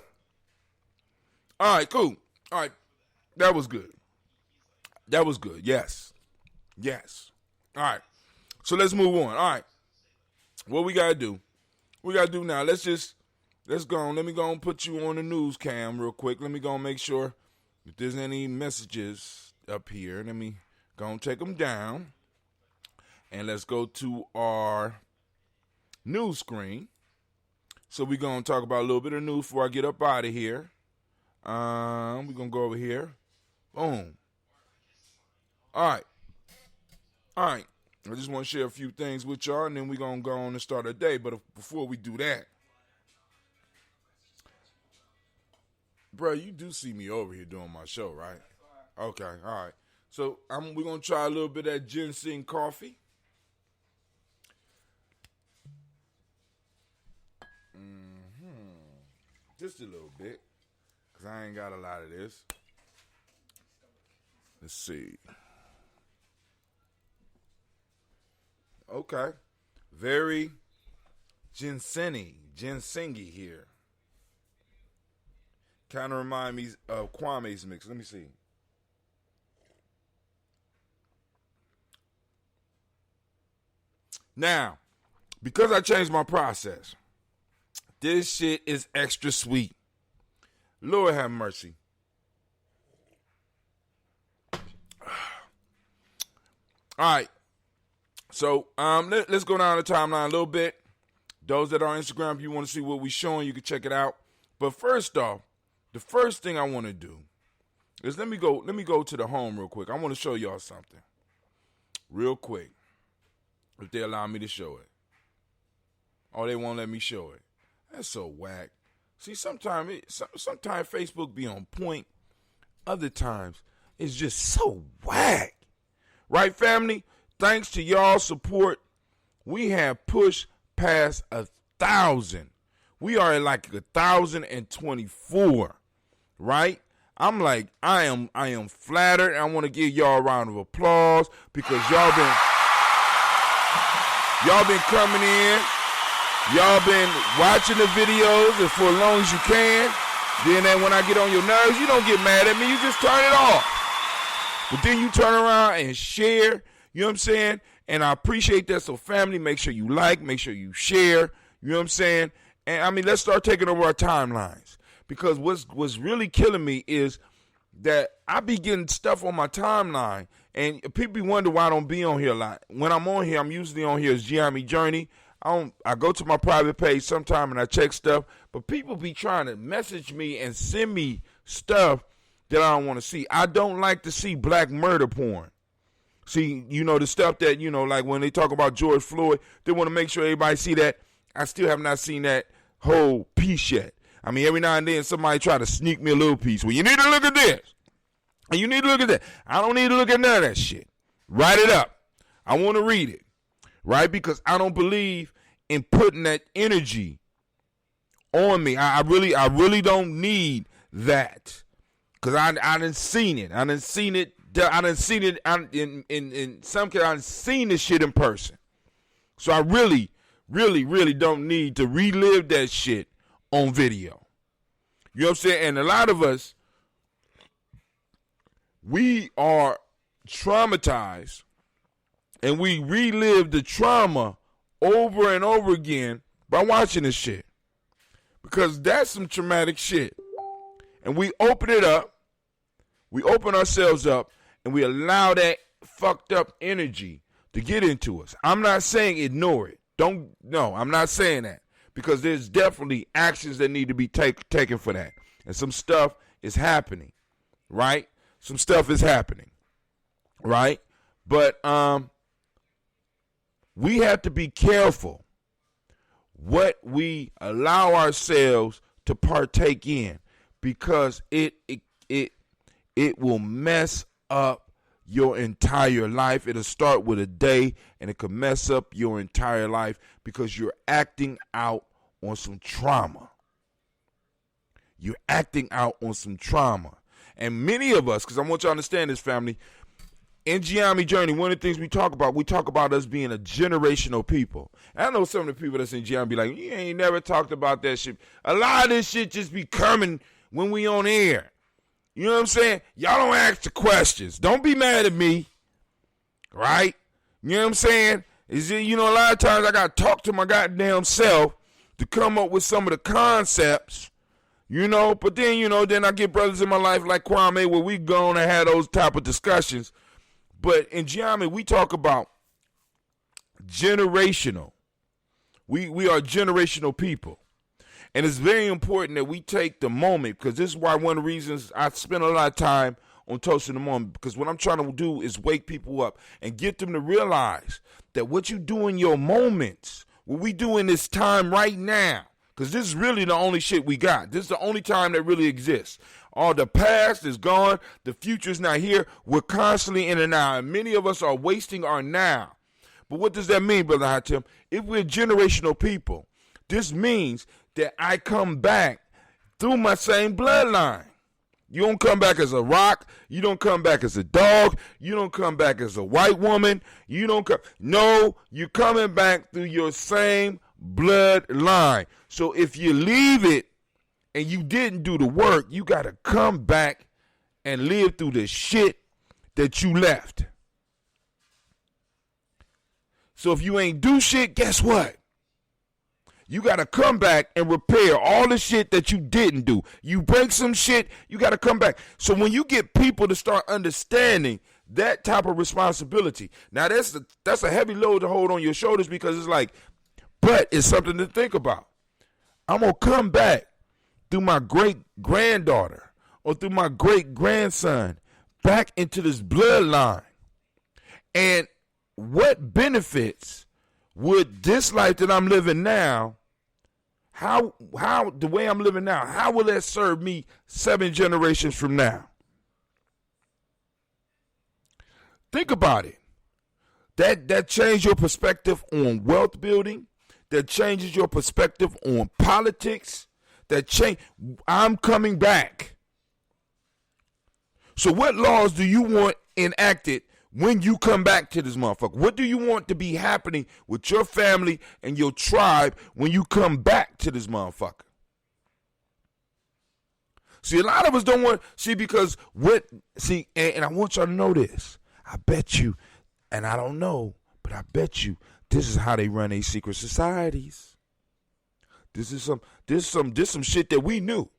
All right, cool. All right. That was good. That was good. Yes. Yes. All right. So let's move on. All right. What we got to do? We got to do now. Let's go on. Let me go and put you on the news cam real quick. Let me go and make sure if there's any messages up here. Let me go and take them down. And let's go to our news screen. So we're going to talk about a little bit of news before I get up out of here. We're going to go over here. Boom. All right. All right. I just want to share a few things with y'all, and then we're going to go on and start our day. But before we do that, bro, you do see me over here doing my show, right? Okay. All right. So we're going to try a little bit of that ginseng coffee. Just a little bit, because I ain't got a lot of this. Let's see. Okay. Very ginsengy here. Kind of remind me of Kwame's mix. Let me see. Now, because I changed my process, this shit is extra sweet. Lord have mercy. All right. So let's go down the timeline a little bit. Those that are on Instagram, if you want to see what we're showing, you can check it out. But first off, the first thing I want to do is let me go to the home real quick. I want to show y'all something real quick, if they allow me to show it. Oh, they won't let me show it. That's so whack. See, sometimes Facebook be on point. Other times, it's just so whack. Right, family? Thanks to y'all support, we have pushed past 1,000. We are at like 1,024. Right? I'm like, I am flattered. I want to give y'all a round of applause because y'all been coming in. Y'all been watching the videos and for as long as you can. Then when I get on your nerves, you don't get mad at me. You just turn it off. But then you turn around and share. You know what I'm saying? And I appreciate that. So family, make sure you like, make sure you share. You know what I'm saying? And I mean, let's start taking over our timelines. Because what's really killing me is that I be getting stuff on my timeline. And people wonder why I don't be on here a lot. When I'm on here, I'm usually on here as Gye-Nyame Journey. I go to my private page sometime and I check stuff, but people be trying to message me and send me stuff that I don't want to see. I don't like to see black murder porn. See, you know, the stuff that, you know, like when they talk about George Floyd, they want to make sure everybody see that. I still have not seen that whole piece yet. I mean, every now and then somebody try to sneak me a little piece. Well, you need to look at this. And you need to look at that. I don't need to look at none of that shit. Write it up. I want to read it. Right? Because I don't believe in putting that energy on me. I really don't need that. Because I done seen it. I done seen it in some cases. I done seen this shit in person. So I really don't need to relive that shit on video. You know what I'm saying? And a lot of us we are traumatized and we relive the trauma over and over again by watching this shit. Because that's some traumatic shit. And we open it up, we open ourselves up, and we allow that fucked up energy to get into us. I'm not saying ignore it. No, I'm not saying that. Because there's definitely actions that need to be taken for that. And some stuff is happening, right? Some stuff is happening, right? But we have to be careful what we allow ourselves to partake in, because it will mess up your entire life. It'll start with a day, and it could mess up your entire life because you're acting out on some trauma. You're acting out on some trauma. And many of us, because I want you to understand this, family, in Gye-Nyame Journey, one of the things we talk about us being a generational people. And I know some of the people that's in Gye-Nyame be like, you ain't never talked about that shit. A lot of this shit just be coming when we on air. You know what I'm saying? Y'all don't ask the questions. Don't be mad at me. Right? You know what I'm saying? Is it, a lot of times I got to talk to my goddamn self to come up with some of the concepts, but then, then I get brothers in my life like Kwame where we go and have those type of discussions. But in Gye-Nyame, we talk about generational. We are generational people. And it's very important that we take the moment, because this is why one of the reasons I spend a lot of time on Toasting the Moment, because what I'm trying to do is wake people up and get them to realize that what you do in your moments, what we do in this time right now, because this is really the only shit we got. This is the only time that really exists. All the past is gone. The future is not here. We're constantly in and out. And many of us are wasting our now. But what does that mean, Brother Hatim? If we're generational people, this means that I come back through my same bloodline. You don't come back as a rock. You don't come back as a dog. You don't come back as a white woman. No, you're coming back through your same bloodline. So if you leave it and you didn't do the work, you got to come back and live through the shit that you left. So if you ain't do shit, guess what? You got to come back and repair all the shit that you didn't do. You break some shit, you got to come back. So when you get people to start understanding that type of responsibility, now that's a heavy load to hold on your shoulders, because it's like, but it's something to think about. I'm going to come back through my great-granddaughter or through my great-grandson back into this bloodline. And what benefits would this life that I'm living now, how the way I'm living now, how will that serve me 7 generations from now? Think about it. That changes your perspective on wealth building. That changes your perspective on politics. I'm coming back. So what laws do you want enacted when you come back to this motherfucker? What do you want to be happening with your family and your tribe when you come back to this motherfucker? See, a lot of us don't want, and I want y'all to know this. I bet you, and I don't know, but I bet you this is how they run these secret societies. This is some shit that we knew.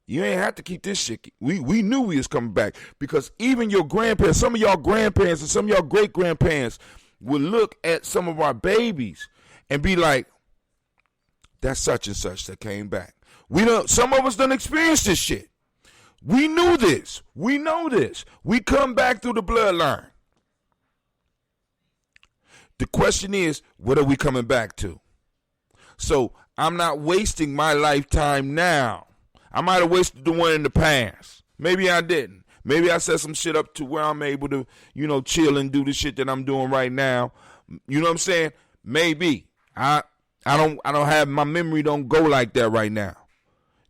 You ain't have to keep this shit. We knew we was coming back, because even your grandparents, some of y'all grandparents and some of y'all great-grandparents would look at some of our babies and be like, that's such and such that came back. Some of us done experienced this shit. We knew this. We know this. We come back through the bloodline. The question is, what are we coming back to? So I'm not wasting my lifetime now. I might have wasted the one in the past. Maybe I didn't. Maybe I set some shit up to where I'm able to, chill and do the shit that I'm doing right now. You know what I'm saying? Maybe. I don't have, my memory don't go like that right now.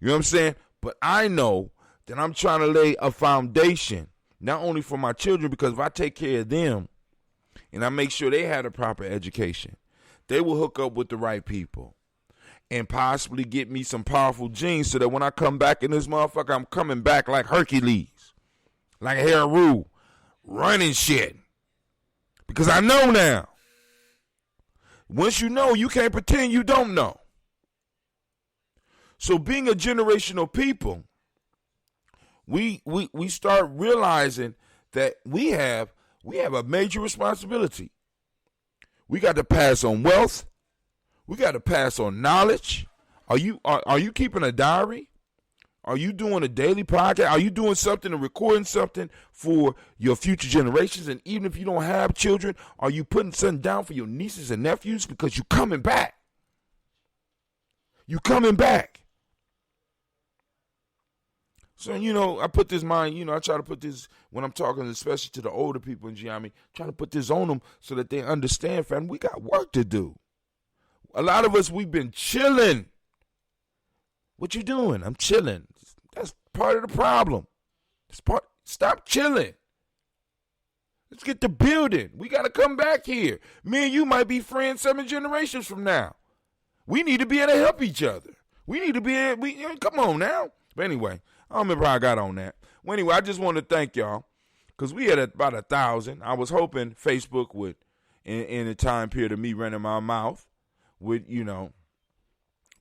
You know what I'm saying? But I know that I'm trying to lay a foundation, not only for my children, because if I take care of them and I make sure they have the proper education, they will hook up with the right people and possibly get me some powerful genes, so that when I come back in this motherfucker, I'm coming back like Hercules. like a hair rule, running shit. Because I know now. Once you know, you can't pretend you don't know. So being a generational people, we start realizing that we have a major responsibility. We got to pass on wealth. We got to pass on knowledge. Are you keeping a diary? Are you doing a daily podcast? Are you doing something and recording something for your future generations? And even if you don't have children, are you putting something down for your nieces and nephews? Because you're coming back. You're coming back. So, I put this mind, I try to put this, when I'm talking especially to the older people in Gye-Nyame, trying to put this on them so that they understand, fam, we got work to do. A lot of us, we've been chilling. What you doing? I'm chilling. That's part of the problem. Stop chilling. Let's get to building. We got to come back here. Me and you might be friends 7 generations from now. We need to be able to help each other. We need to be able, come on now. But anyway, I don't remember how I got on that. Well, anyway, I just want to thank y'all because we had about 1,000. I was hoping Facebook would, in a time period of me running my mouth, would,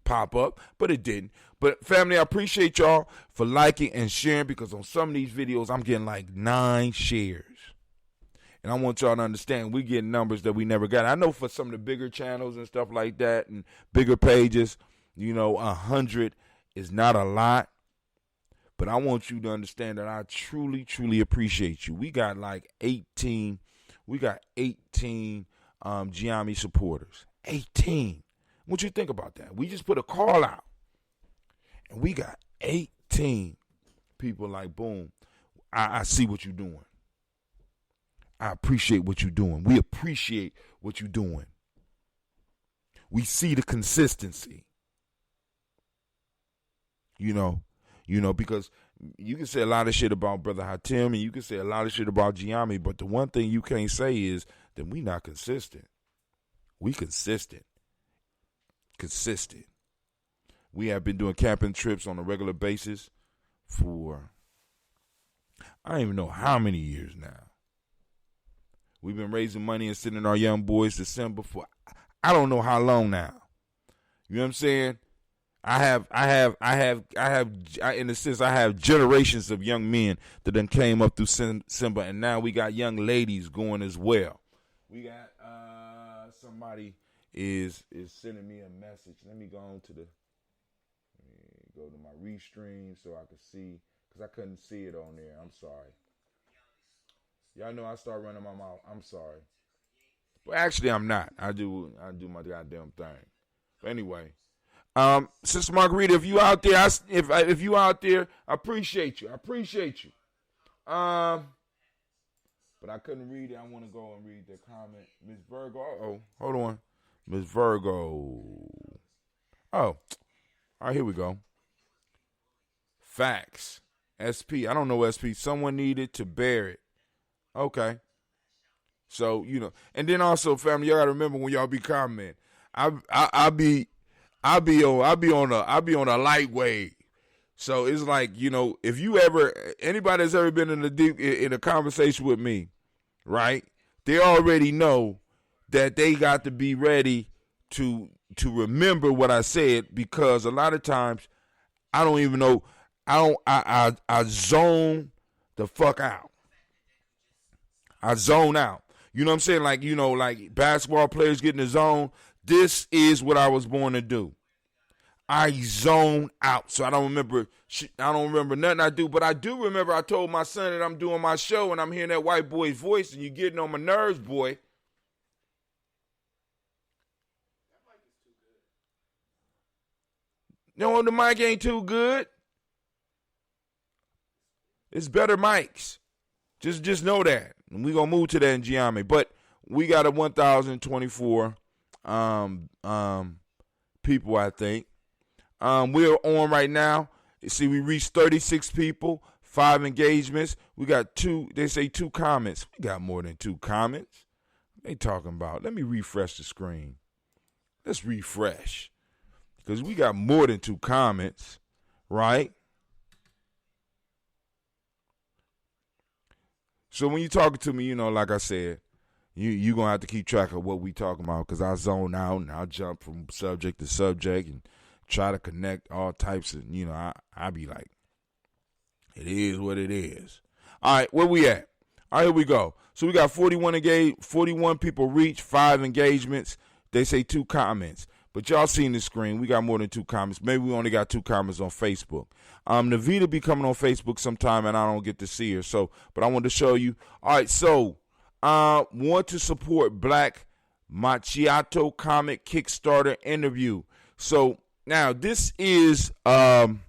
pop up, but it didn't. But family, I appreciate y'all for liking and sharing because on some of these videos, I'm getting like 9 shares. And I want y'all to understand we get numbers that we never got. I know for some of the bigger channels and stuff like that and bigger pages, 100 is not a lot. But I want you to understand that I truly, truly appreciate you. We got like 18 Gye-Nyame supporters. 18. I want you to think about that. We just put a call out. And we got 18 people like, boom, I see what you're doing. I appreciate what you're doing. We appreciate what you're doing. We see the consistency. Because you can say a lot of shit about Brother Hatim and you can say a lot of shit about Gye-Nyame, but the one thing you can't say is that we not consistent. We consistent. We have been doing camping trips on a regular basis for I don't even know how many years now. We've been raising money and sending our young boys to December for I don't know how long now. You know what I'm saying? I have, in a sense, I have generations of young men that done came up through Simba, and now we got young ladies going as well. We got somebody is sending me a message. Let me go to my restream so I can see, because I couldn't see it on there. I'm sorry. Y'all know I start running my mouth. I'm sorry. But actually, I'm not. I do my goddamn thing. But anyway. Sister Margarita, if you out there, if you out there, I appreciate you. But I couldn't read it. I want to go and read the comment. Miss Virgo. Hold on. Miss Virgo. All right, here we go. Facts. SP. I don't know SP. Someone needed to bear it. Okay. So, and then also, family, y'all gotta remember when y'all be commenting. I'll be on a light wave. So it's like, if anybody that's ever been in a conversation with me, right? They already know that they got to be ready to remember what I said, because a lot of times I don't even know. I zone the fuck out. I zone out. You know what I'm saying? Like basketball players get in the zone. This is what I was born to do. I zone out. So I don't remember nothing I do, but I do remember I told my son that I'm doing my show and I'm hearing that white boy's voice and you're getting on my nerves, boy. No, the mic ain't too good. It's better mics. Just know that. And we're going to move to that in Gye-Nyame. But we got a 1,024 people, I think. We're on right now. See, we reached 36 people, 5 engagements. We got 2 comments. We got more than 2 comments. What they talking about? Let me refresh the screen. Let's refresh. Because we got more than 2 comments, right? So when you talking to me, like I said, you going to have to keep track of what we talking about because I zone out and I'll jump from subject to subject and try to connect all types of, I be like, it is what it is. All right, where we at? All right, here we go. So we got 41 people reach, 5 engagements. They say 2 comments. But y'all seen the screen. We got more than 2 comments. Maybe we only got 2 comments on Facebook. Navita be coming on Facebook sometime, and I don't get to see her. But I wanted to show you. All right, so want to support Black Macchiato comic Kickstarter interview. So now this was an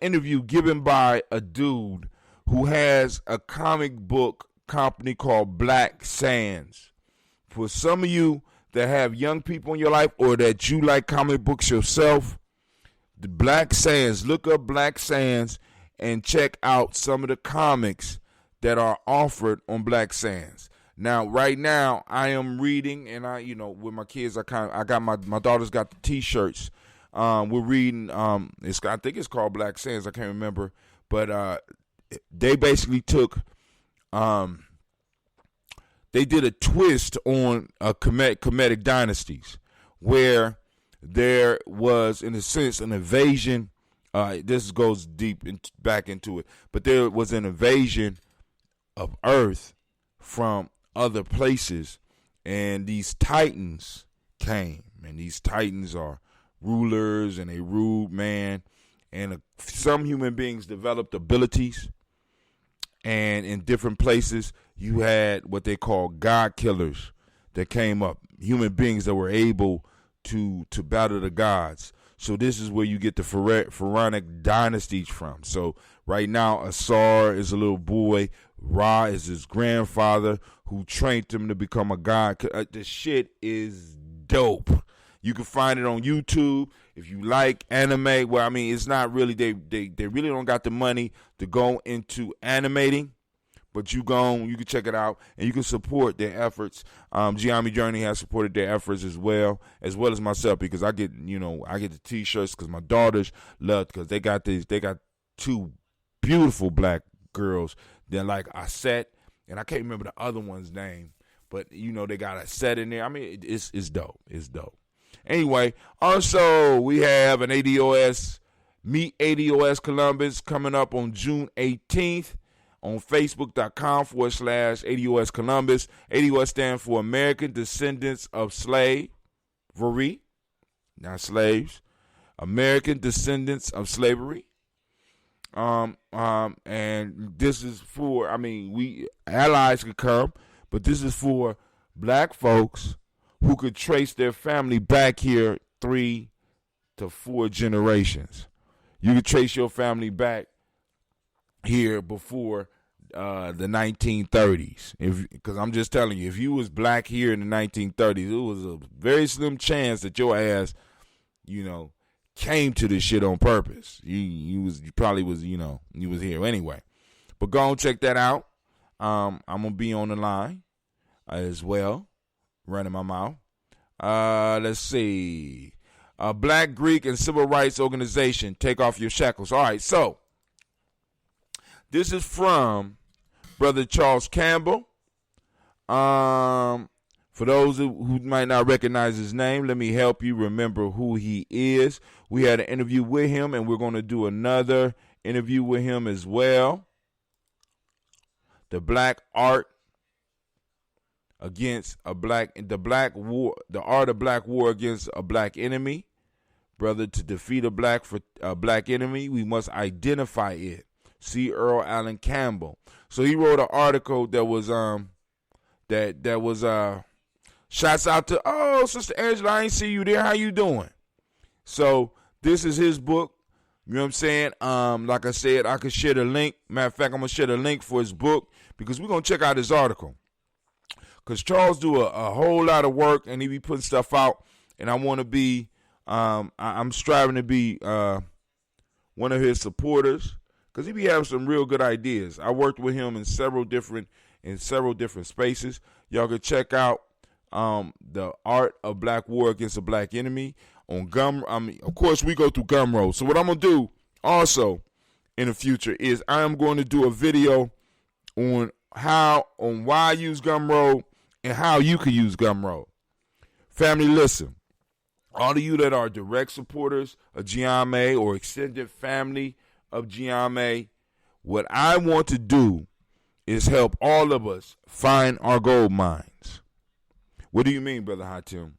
interview given by a dude who has a comic book company called Black Sands. For some of you that have young people in your life or that you like comic books yourself, the Black Sands, look up Black Sands and check out some of the comics that are offered on Black Sands. Now, right now, I am reading, and with my kids, I got my daughter's got the T-shirts. We're reading. I think it's called Black Sands. I can't remember, but they basically took. They did a twist on comedic dynasties, where there was, in a sense, an invasion. This goes deep back into it, but there was an invasion of Earth from other places, and these titans came, and these titans are rulers, and they ruled man, and some human beings developed abilities, and in different places you had what they call god killers that came up, human beings that were able to battle the gods. So this is where you get the pharaonic dynasties from. So right now, Asar is a little boy. Ra is his grandfather who trained him to become a god. The shit is dope. You can find it on YouTube. If you like anime, well, I mean, it's not really, they really don't got the money to go into animating, but you can check it out, and you can support their efforts. Gye-Nyame Journey has supported their efforts as well as myself, because I get the T-shirts because my daughters love, because they got 2 beautiful black girls. They're like a set, and I can't remember the other one's name, but they got a set in there. I mean, it's dope. It's dope. Anyway, also we have an ADOS, Meet ADOS Columbus coming up on June 18th on Facebook.com/ADOS Columbus. ADOS stands for American Descendants of Slavery, not slaves, American Descendants of Slavery. And this is for, we allies could come, but this is for black folks who could trace their family back here 3 to 4 generations. You could trace your family back here before the 1930s. Because I'm just telling you, if you was black here in the 1930s, it was a very slim chance that your ass, came to this shit on purpose. You probably was, you was here anyway. But go and check that out. I'm gonna be on the line as well, running my mouth. Let's see. Black Greek and Civil Rights Organization, take off your shackles. All right, so this is from Brother Charles Campbell. For those who might not recognize his name, let me help you remember who he is. We had an interview with him, and we're going to do another interview with him as well. The Black Art against the art of black war against a black enemy. Brother, to defeat a black enemy, we must identify it. See Earl Allen Campbell. So he wrote an article that was shouts out to, Sister Angela, I ain't see you there. How you doing? So this is his book. You know what I'm saying? Like I said, I could share the link. Matter of fact, I'm going to share the link for his book because we're going to check out his article. Because Charles do a whole lot of work, and he be putting stuff out. And I want to be, I'm striving to be one of his supporters because he be having some real good ideas. I worked with him in several different spaces. Y'all can check out the art of black war against a black enemy on of course we go through Gumroad. So what I'm gonna do also in the future is I am going to do a video on why I use Gumroad and how you can use Gumroad. Family, listen. All of you that are direct supporters of Gye-Nyame or extended family of Gye-Nyame, what I want to do is help all of us find our gold mines. What do you mean, Brother Hatim?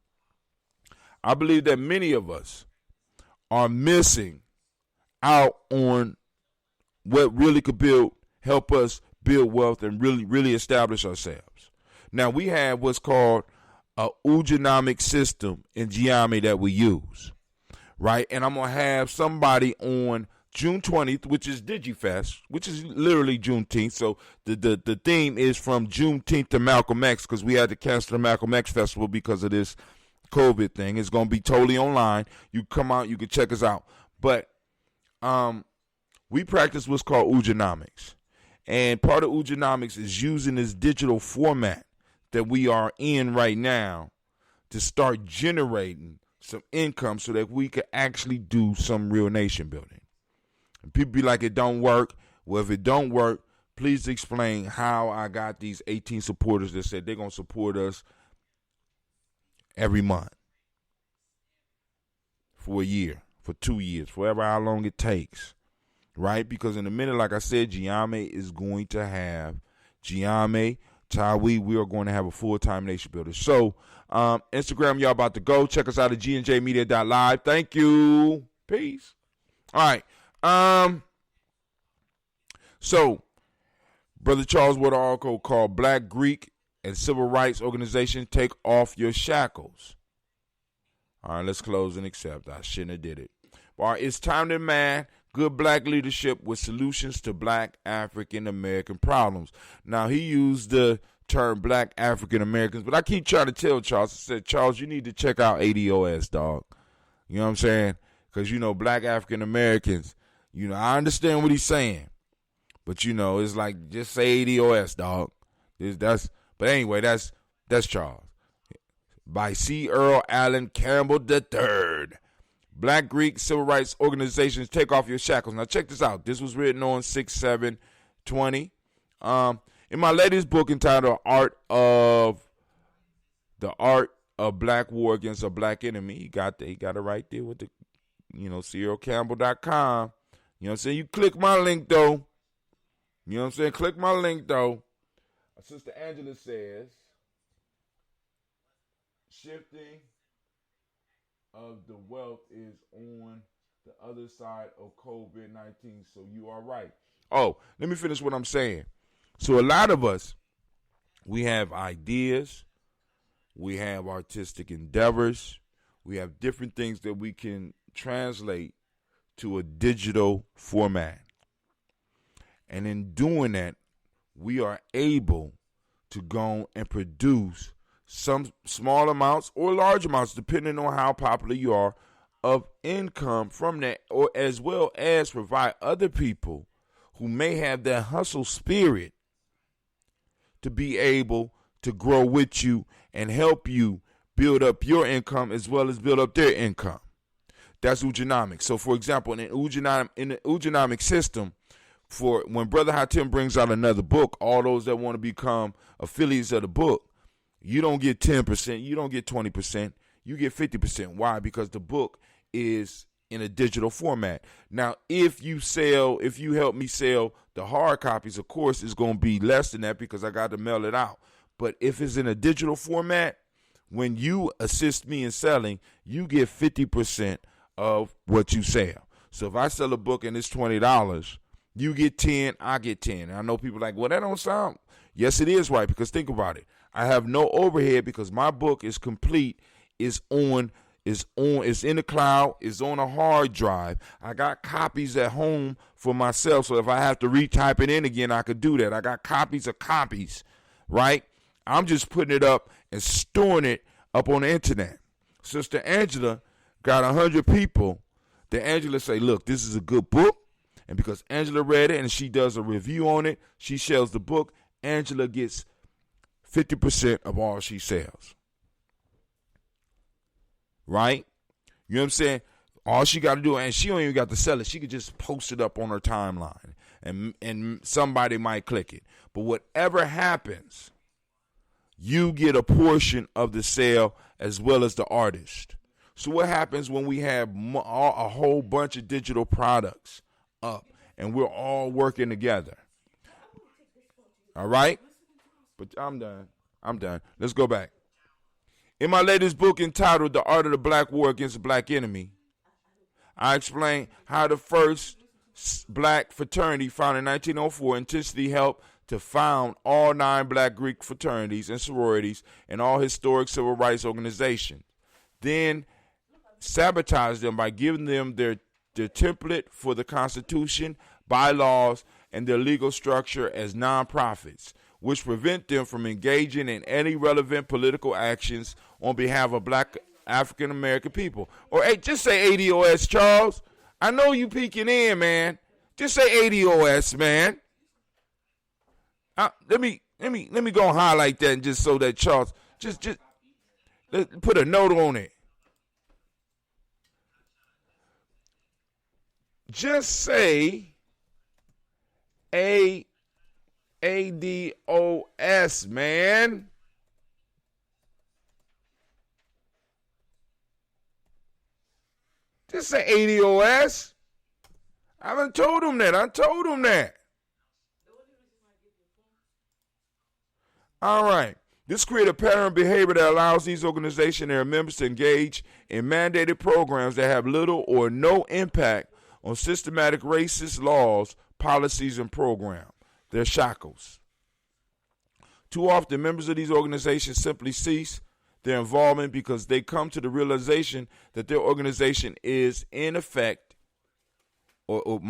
I believe that many of us are missing out on what really could help us build wealth and really establish ourselves. Now, we have what's called a Kujichagulia system in Gye-Nyame that we use, right? And I'm going to have somebody on June 20th, which is DigiFest, which is literally Juneteenth. So the theme is from Juneteenth to Malcolm X, because we had to cancel the Malcolm X Festival because of this COVID thing. It's going to be totally online. You come out, you can check us out. But we practice what's called Kujichagulia. And part of Kujichagulia is using this digital format that we are in right now to start generating some income so that we can actually do some real nation building. And people be like, it don't work. Well, if it don't work, please explain how I got these 18 supporters that said they're going to support us every month for a year, for 2 years, forever how long it takes, right? Because in a minute, like I said, Gye-Nyame is going to have Gye-Nyame, Tawi, we are going to have a full-time nation builder. So, Instagram, y'all about to go. Check us out at gnjmedia.live. Thank you. Peace. All right. So, Brother Charles Wood article called Black Greek and Civil Rights Organization Take Off Your Shackles. All right, let's close and accept. I shouldn't have did it. All right, it's time to demand good black leadership with solutions to black African American problems. Now, he used the term black African Americans, but I keep trying to tell Charles, I said, Charles, you need to check out ADOS, dog. You know what I'm saying? Because, black African Americans, I understand what he's saying. But, it's like, just say ADOS, dog. But anyway, that's Charles. By C. Earl Allen Campbell III. Black Greek Civil Rights Organizations Take Off Your Shackles. Now, check this out. This was written on 6/7/20. In my latest book entitled The Art of Black War Against a Black Enemy, he got it right there with the, CearlCampbell.com. You know what I'm saying? You click my link, though. You know what I'm saying? Click my link, though. Sister Angela says, shifting of the wealth is on the other side of COVID-19. So you are right. Oh, let me finish what I'm saying. So a lot of us, we have ideas, we have artistic endeavors, we have different things that we can translate to a digital format. And in doing that, we are able to go and produce some small amounts or large amounts, depending on how popular you are, of income from that, or as well as provide other people who may have that hustle spirit to be able to grow with you and help you build up your income as well as build up their income. That's Kujichagulia. So, for example, in the Kujichagulia system, for when Brother Hatim brings out another book, all those that want to become affiliates of the book, you don't get 10%, you don't get 20%, you get 50%. Why? Because the book is in a digital format. Now, if you help me sell the hard copies, of course, it's going to be less than that because I got to mail it out. But if it's in a digital format, when you assist me in selling, you get 50% of what you sell. So if I sell a book and it's $20, you get 10, I get 10. And I know people are like, well, that don't sound. Yes, it is right, because think about it. I have no overhead because my book is complete. It's in the cloud. It's on a hard drive. I got copies at home for myself. So if I have to retype it in again, I could do that. I got copies of copies, right? I'm just putting it up and storing it up on the internet. Sister Angela got 100 people that Angela say, look, this is a good book. And because Angela read it and she does a review on it, she sells the book. Angela gets 50% of all she sells. Right? You know what I'm saying? All she got to do, and she don't even got to sell it. She could just post it up on her timeline, and somebody might click it. But whatever happens, you get a portion of the sale as well as the artist. So what happens when we have a whole bunch of digital products up and we're all working together? All right? But I'm done. Let's go back. In my latest book entitled The Art of the Black War Against the Black Enemy, I explain how the first black fraternity, founded in 1904, intentionally helped to found all 9 black Greek fraternities and sororities and all historic civil rights organizations. Then sabotaged them by giving them their template for the Constitution, bylaws, and their legal structure as nonprofits, which prevent them from engaging in any relevant political actions on behalf of black African American people. Or hey, just say ADOS, Charles. I know you peeking in, man. Just say ADOS, man. Let me go and highlight that, and just so that Charles just put a note on it. Just say ADOS, man. Just say ADOS. I haven't told him that. I told him that. All right. This creates a pattern of behavior that allows these organizations and their members to engage in mandated programs that have little or no impact on systematic racist laws, policies, and programs. They're shackles. Too often, members of these organizations simply cease their involvement because they come to the realization that their organization is ineffective and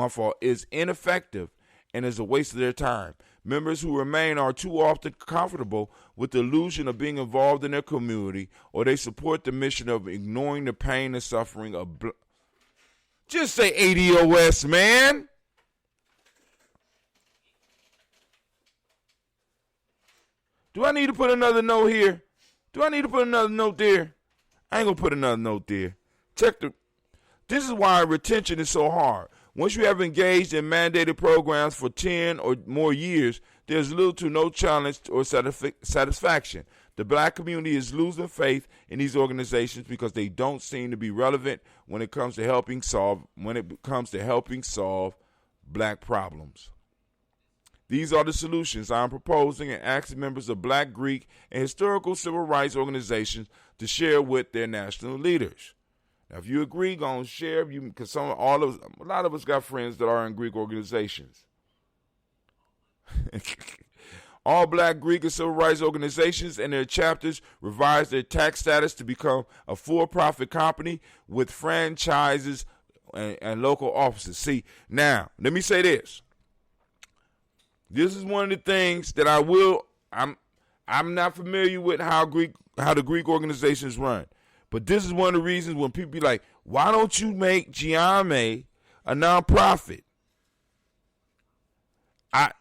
is a waste of their time. Members who remain are too often comfortable with the illusion of being involved in their community, or they support the mission of ignoring the pain and suffering of just say ADOS, man. Do I need to put another note here? Do I need to put another note there? I ain't going to put another note there. This is why retention is so hard. Once you have engaged in mandated programs for 10 or more years, there's little to no challenge or satisfaction. The black community is losing faith in these organizations because they don't seem to be relevant when it comes to helping solve black problems. These are the solutions I'm proposing and asking members of black, Greek, and historical civil rights organizations to share with their national leaders. Now, if you agree, go and share, because a lot of us got friends that are in Greek organizations. All black, Greek, and civil rights organizations and their chapters revise their tax status to become a for-profit company with franchises and local offices. See, now, let me say this. This is one of the things that I'm not familiar with how the Greek organizations run. But this is one of the reasons when people be like, why don't you make Gye-Nyame a nonprofit?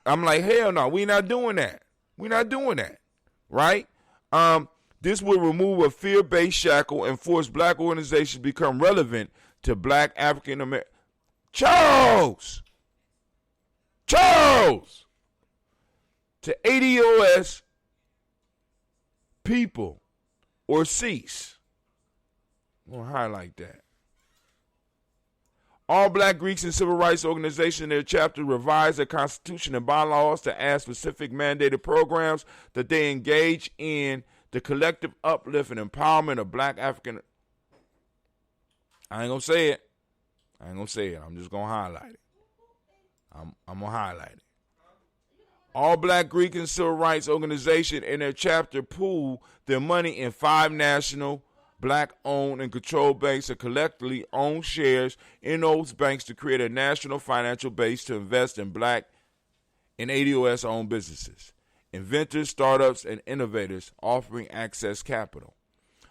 I'm like, hell no, we're not doing that. We're not doing that, right? This will remove a fear-based shackle and force black organizations to become relevant to black African American. Charles! To ADOS people or cease. We'll highlight that. All black Greeks and civil rights organizations in their chapter revise their constitution and bylaws to add specific mandated programs that they engage in the collective uplift and empowerment of black African. I ain't gonna say it. I'm just gonna highlight it. I'm gonna highlight it. All black Greek and civil rights organizations in their chapter pool their money in 5 national black-owned and controlled banks and collectively own shares in those banks to create a national financial base to invest in black and ADOS-owned businesses, inventors, startups, and innovators offering access capital.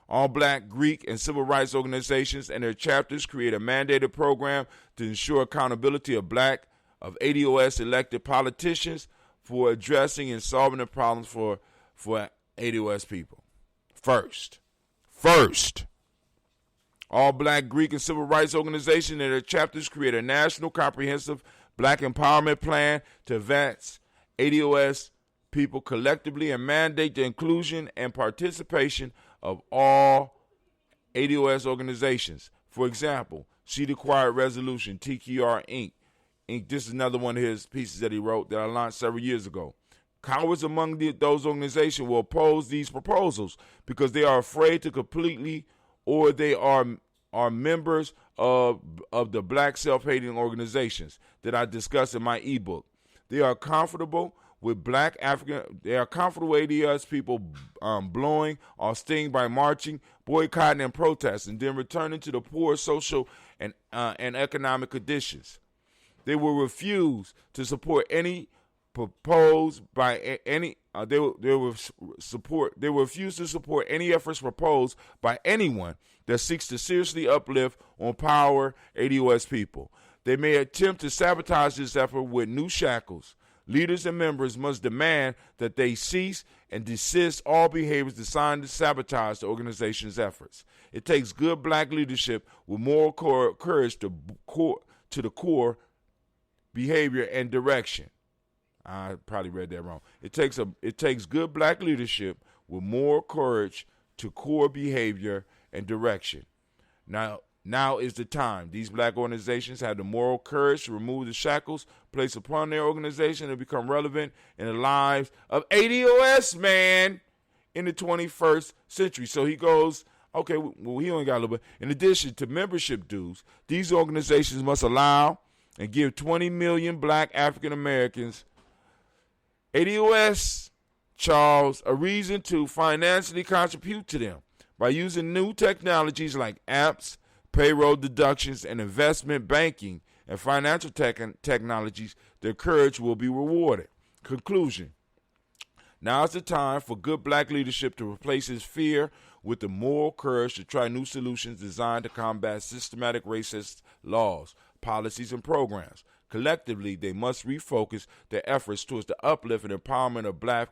All black Greek and civil rights organizations and their chapters create a mandated program to ensure accountability of ADOS elected politicians for addressing and solving the problems for ADOS people. First, All black Greek and civil rights organizations and their chapters create a national comprehensive black empowerment plan to advance ADOS people collectively and mandate the inclusion and participation of all ADOS organizations. For example, Seed Acquired Resolution, TQR Inc. This is another one of his pieces that he wrote that I launched several years ago. Cowards among those organizations will oppose these proposals because they are afraid to completely, or they are members of the black self-hating organizations that I discussed in my ebook. They are comfortable with black African. They are comfortable with ADOS people blowing or sting by marching, boycotting, and protesting, then returning to the poor social and economic conditions. They will refuse to support any proposed by any. They will refuse to support any efforts proposed by anyone that seeks to seriously uplift or empower ADOS people. They may attempt to sabotage this effort with new shackles. Leaders and members must demand that they cease and desist all behaviors designed to sabotage the organization's efforts. It takes good black leadership with moral courage to the core behavior and direction. I probably read that wrong. It takes good black leadership with moral courage to core behavior and direction. Now is the time. These black organizations have the moral courage to remove the shackles placed upon their organization and become relevant in the lives of ADOS, man, in the 21st century. So he goes, okay, well, he only got a little bit. In addition to membership dues, these organizations must allow and give 20 million black African Americans, ADOS, Charles, a reason to financially contribute to them by using new technologies like apps, payroll deductions, and investment banking and financial technologies. Their courage will be rewarded. Conclusion. Now is the time for good black leadership to replace his fear with the moral courage to try new solutions designed to combat systematic racist laws, policies, and programs. Collectively, they must refocus their efforts towards the uplift and empowerment of black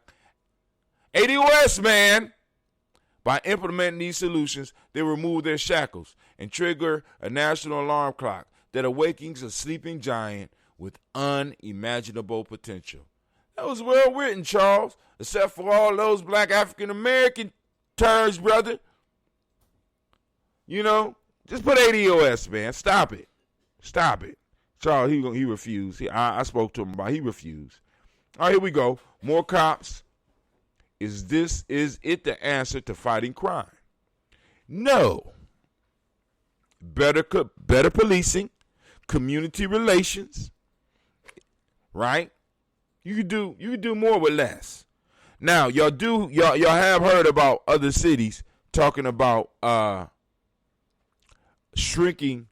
ADOS, man. By implementing these solutions, they remove their shackles and trigger a national alarm clock that awakens a sleeping giant with unimaginable potential. That was well written, Charles, except for all those black African American terms, brother. You know, just put ADOS, man. Stop it. Charles, he refused. I spoke to him about it. He refused. All right, here we go. More cops. Is it the answer to fighting crime? No. Better policing, community relations, right? You can do more with less. Now, y'all have heard about other cities talking about shrinking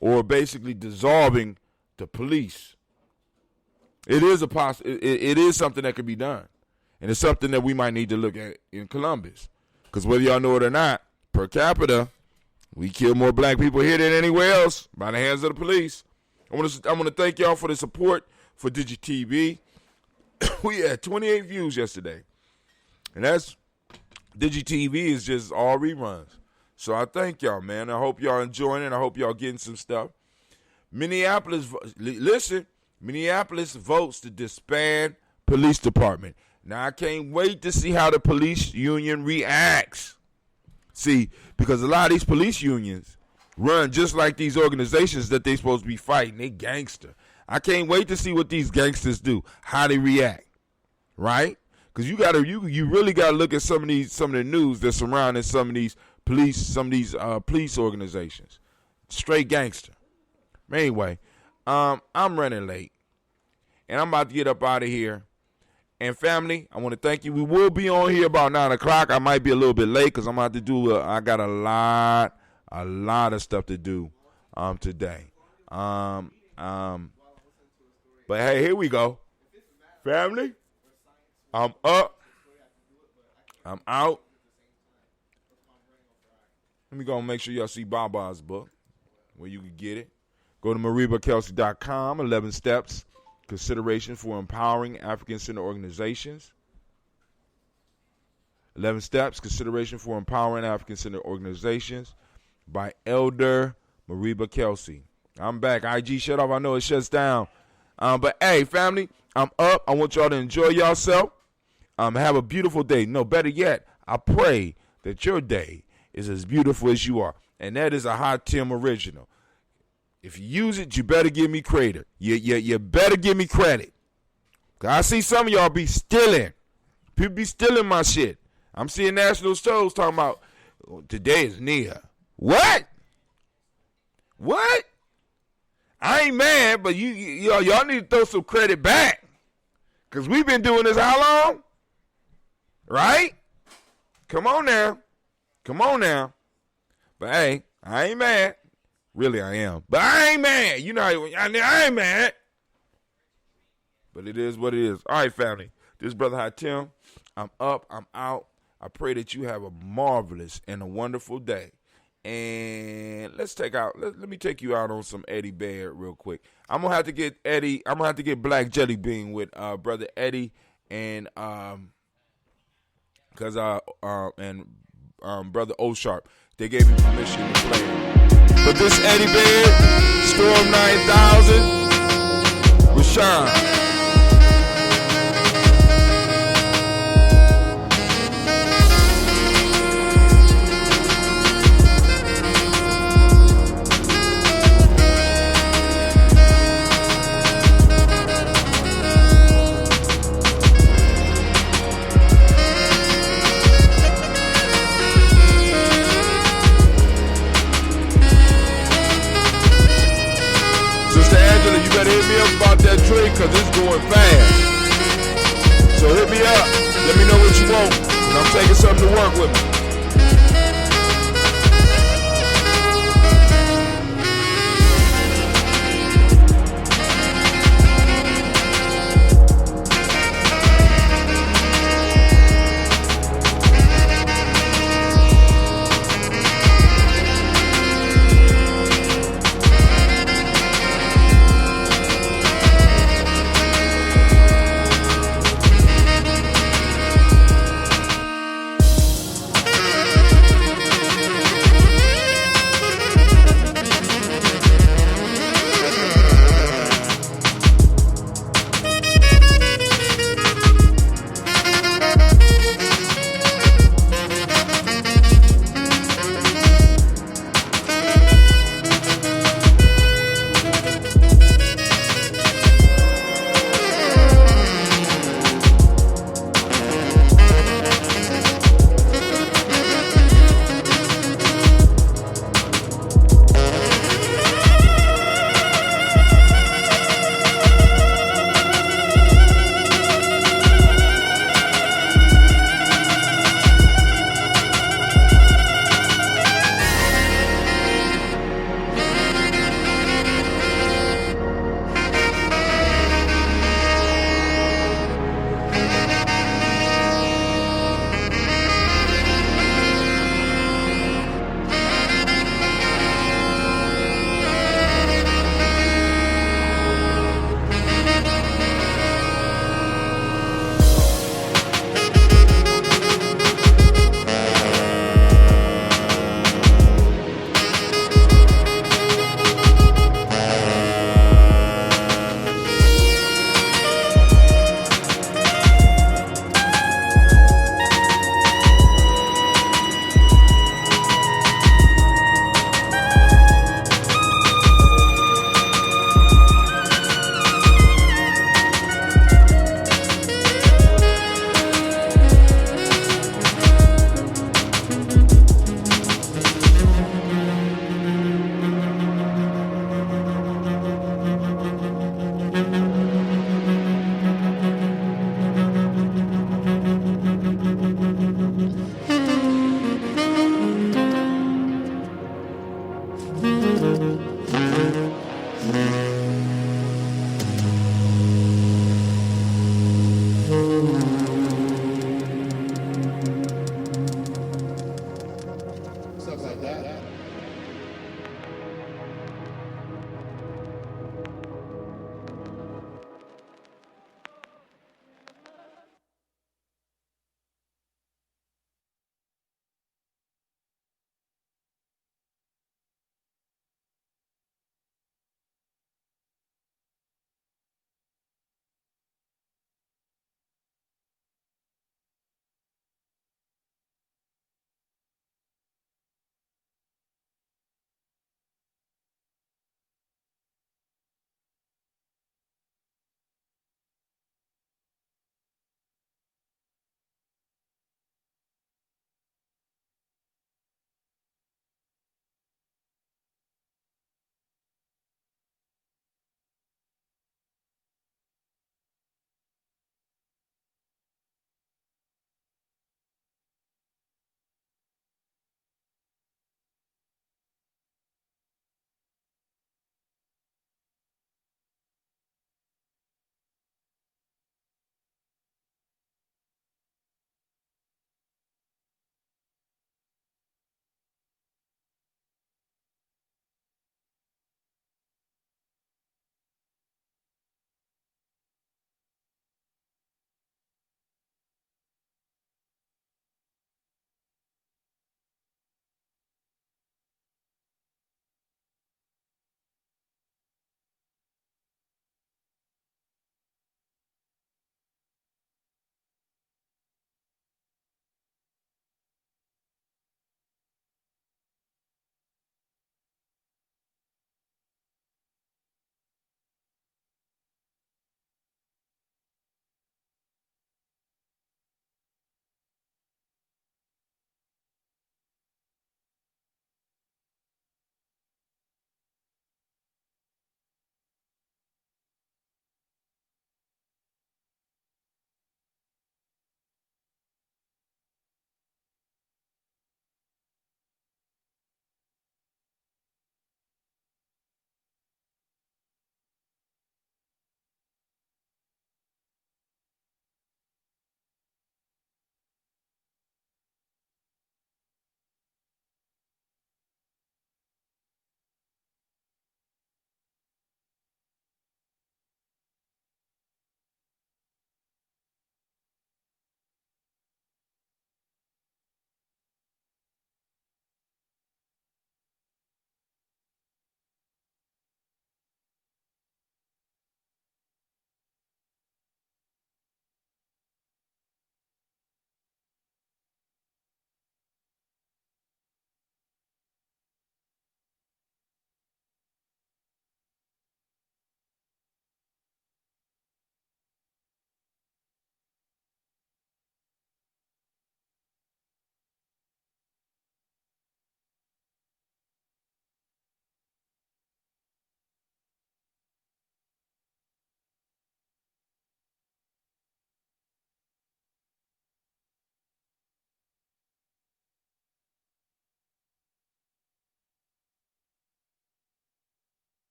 or basically dissolving the police. It is something that could be done. And it's something that we might need to look at in Columbus. Because whether y'all know it or not, per capita, we kill more black people here than anywhere else by the hands of the police. I want to thank y'all for the support for DigiTV. We had 28 views yesterday. And that's DigiTV is just all reruns. So I thank y'all, man. I hope y'all enjoying it. I hope y'all getting some stuff. Minneapolis votes to disband police department. Now, I can't wait to see how the police union reacts. See, because a lot of these police unions run just like these organizations that they supposed to be fighting. They gangster. I can't wait to see what these gangsters do, how they react, right? Because you really gotta look at some of the news that's surrounding some of these police organizations. Straight gangster. Anyway, I'm running late, and I'm about to get up out of here. And family, I want to thank you. We will be on here about 9 o'clock. I might be a little bit late because I'm about to do. I got a lot of stuff to do today. But hey, here we go, family. I'm up. I'm out. Let me go and make sure y'all see Baba's book where you can get it. Go to MaribaKelsey.com. 11 steps. Consideration for empowering African-centered organizations. 11 steps, consideration for empowering African-centered organizations. by Elder Mariba Kelsey. I'm back. IG shut off. I know it shuts down. But hey, family, I'm up. I want y'all to enjoy yourself. Have a beautiful day. No, better yet, I pray that your day is as beautiful as you are. And that is a Hot Tim original. If you use it, you better give me credit. You better give me credit. Cause I see some of y'all be stealing. People be stealing my shit. I'm seeing national shows talking about today is near. What? What? I ain't mad, but y'all need to throw some credit back. Cause we've been doing this how long? Right? Come on now. But hey, I ain't mad. Really, I am. But I ain't mad. You know, I ain't mad. But it is what it is. All right, family. This is Brother Hot Tim. I'm up. I'm out. I pray that you have a marvelous and a wonderful day. And let me take you out on some Eddie Baird real quick. I'm going to have to get Eddie. I'm going to have to get Black Jelly Bean with Brother Eddie and Brother O Sharp. They gave me permission to play it. But this Eddie Baird, Storm 9000, with Sean. Cause it's going fast. So hit me up. Let me know what you want. And I'm taking something to work with me.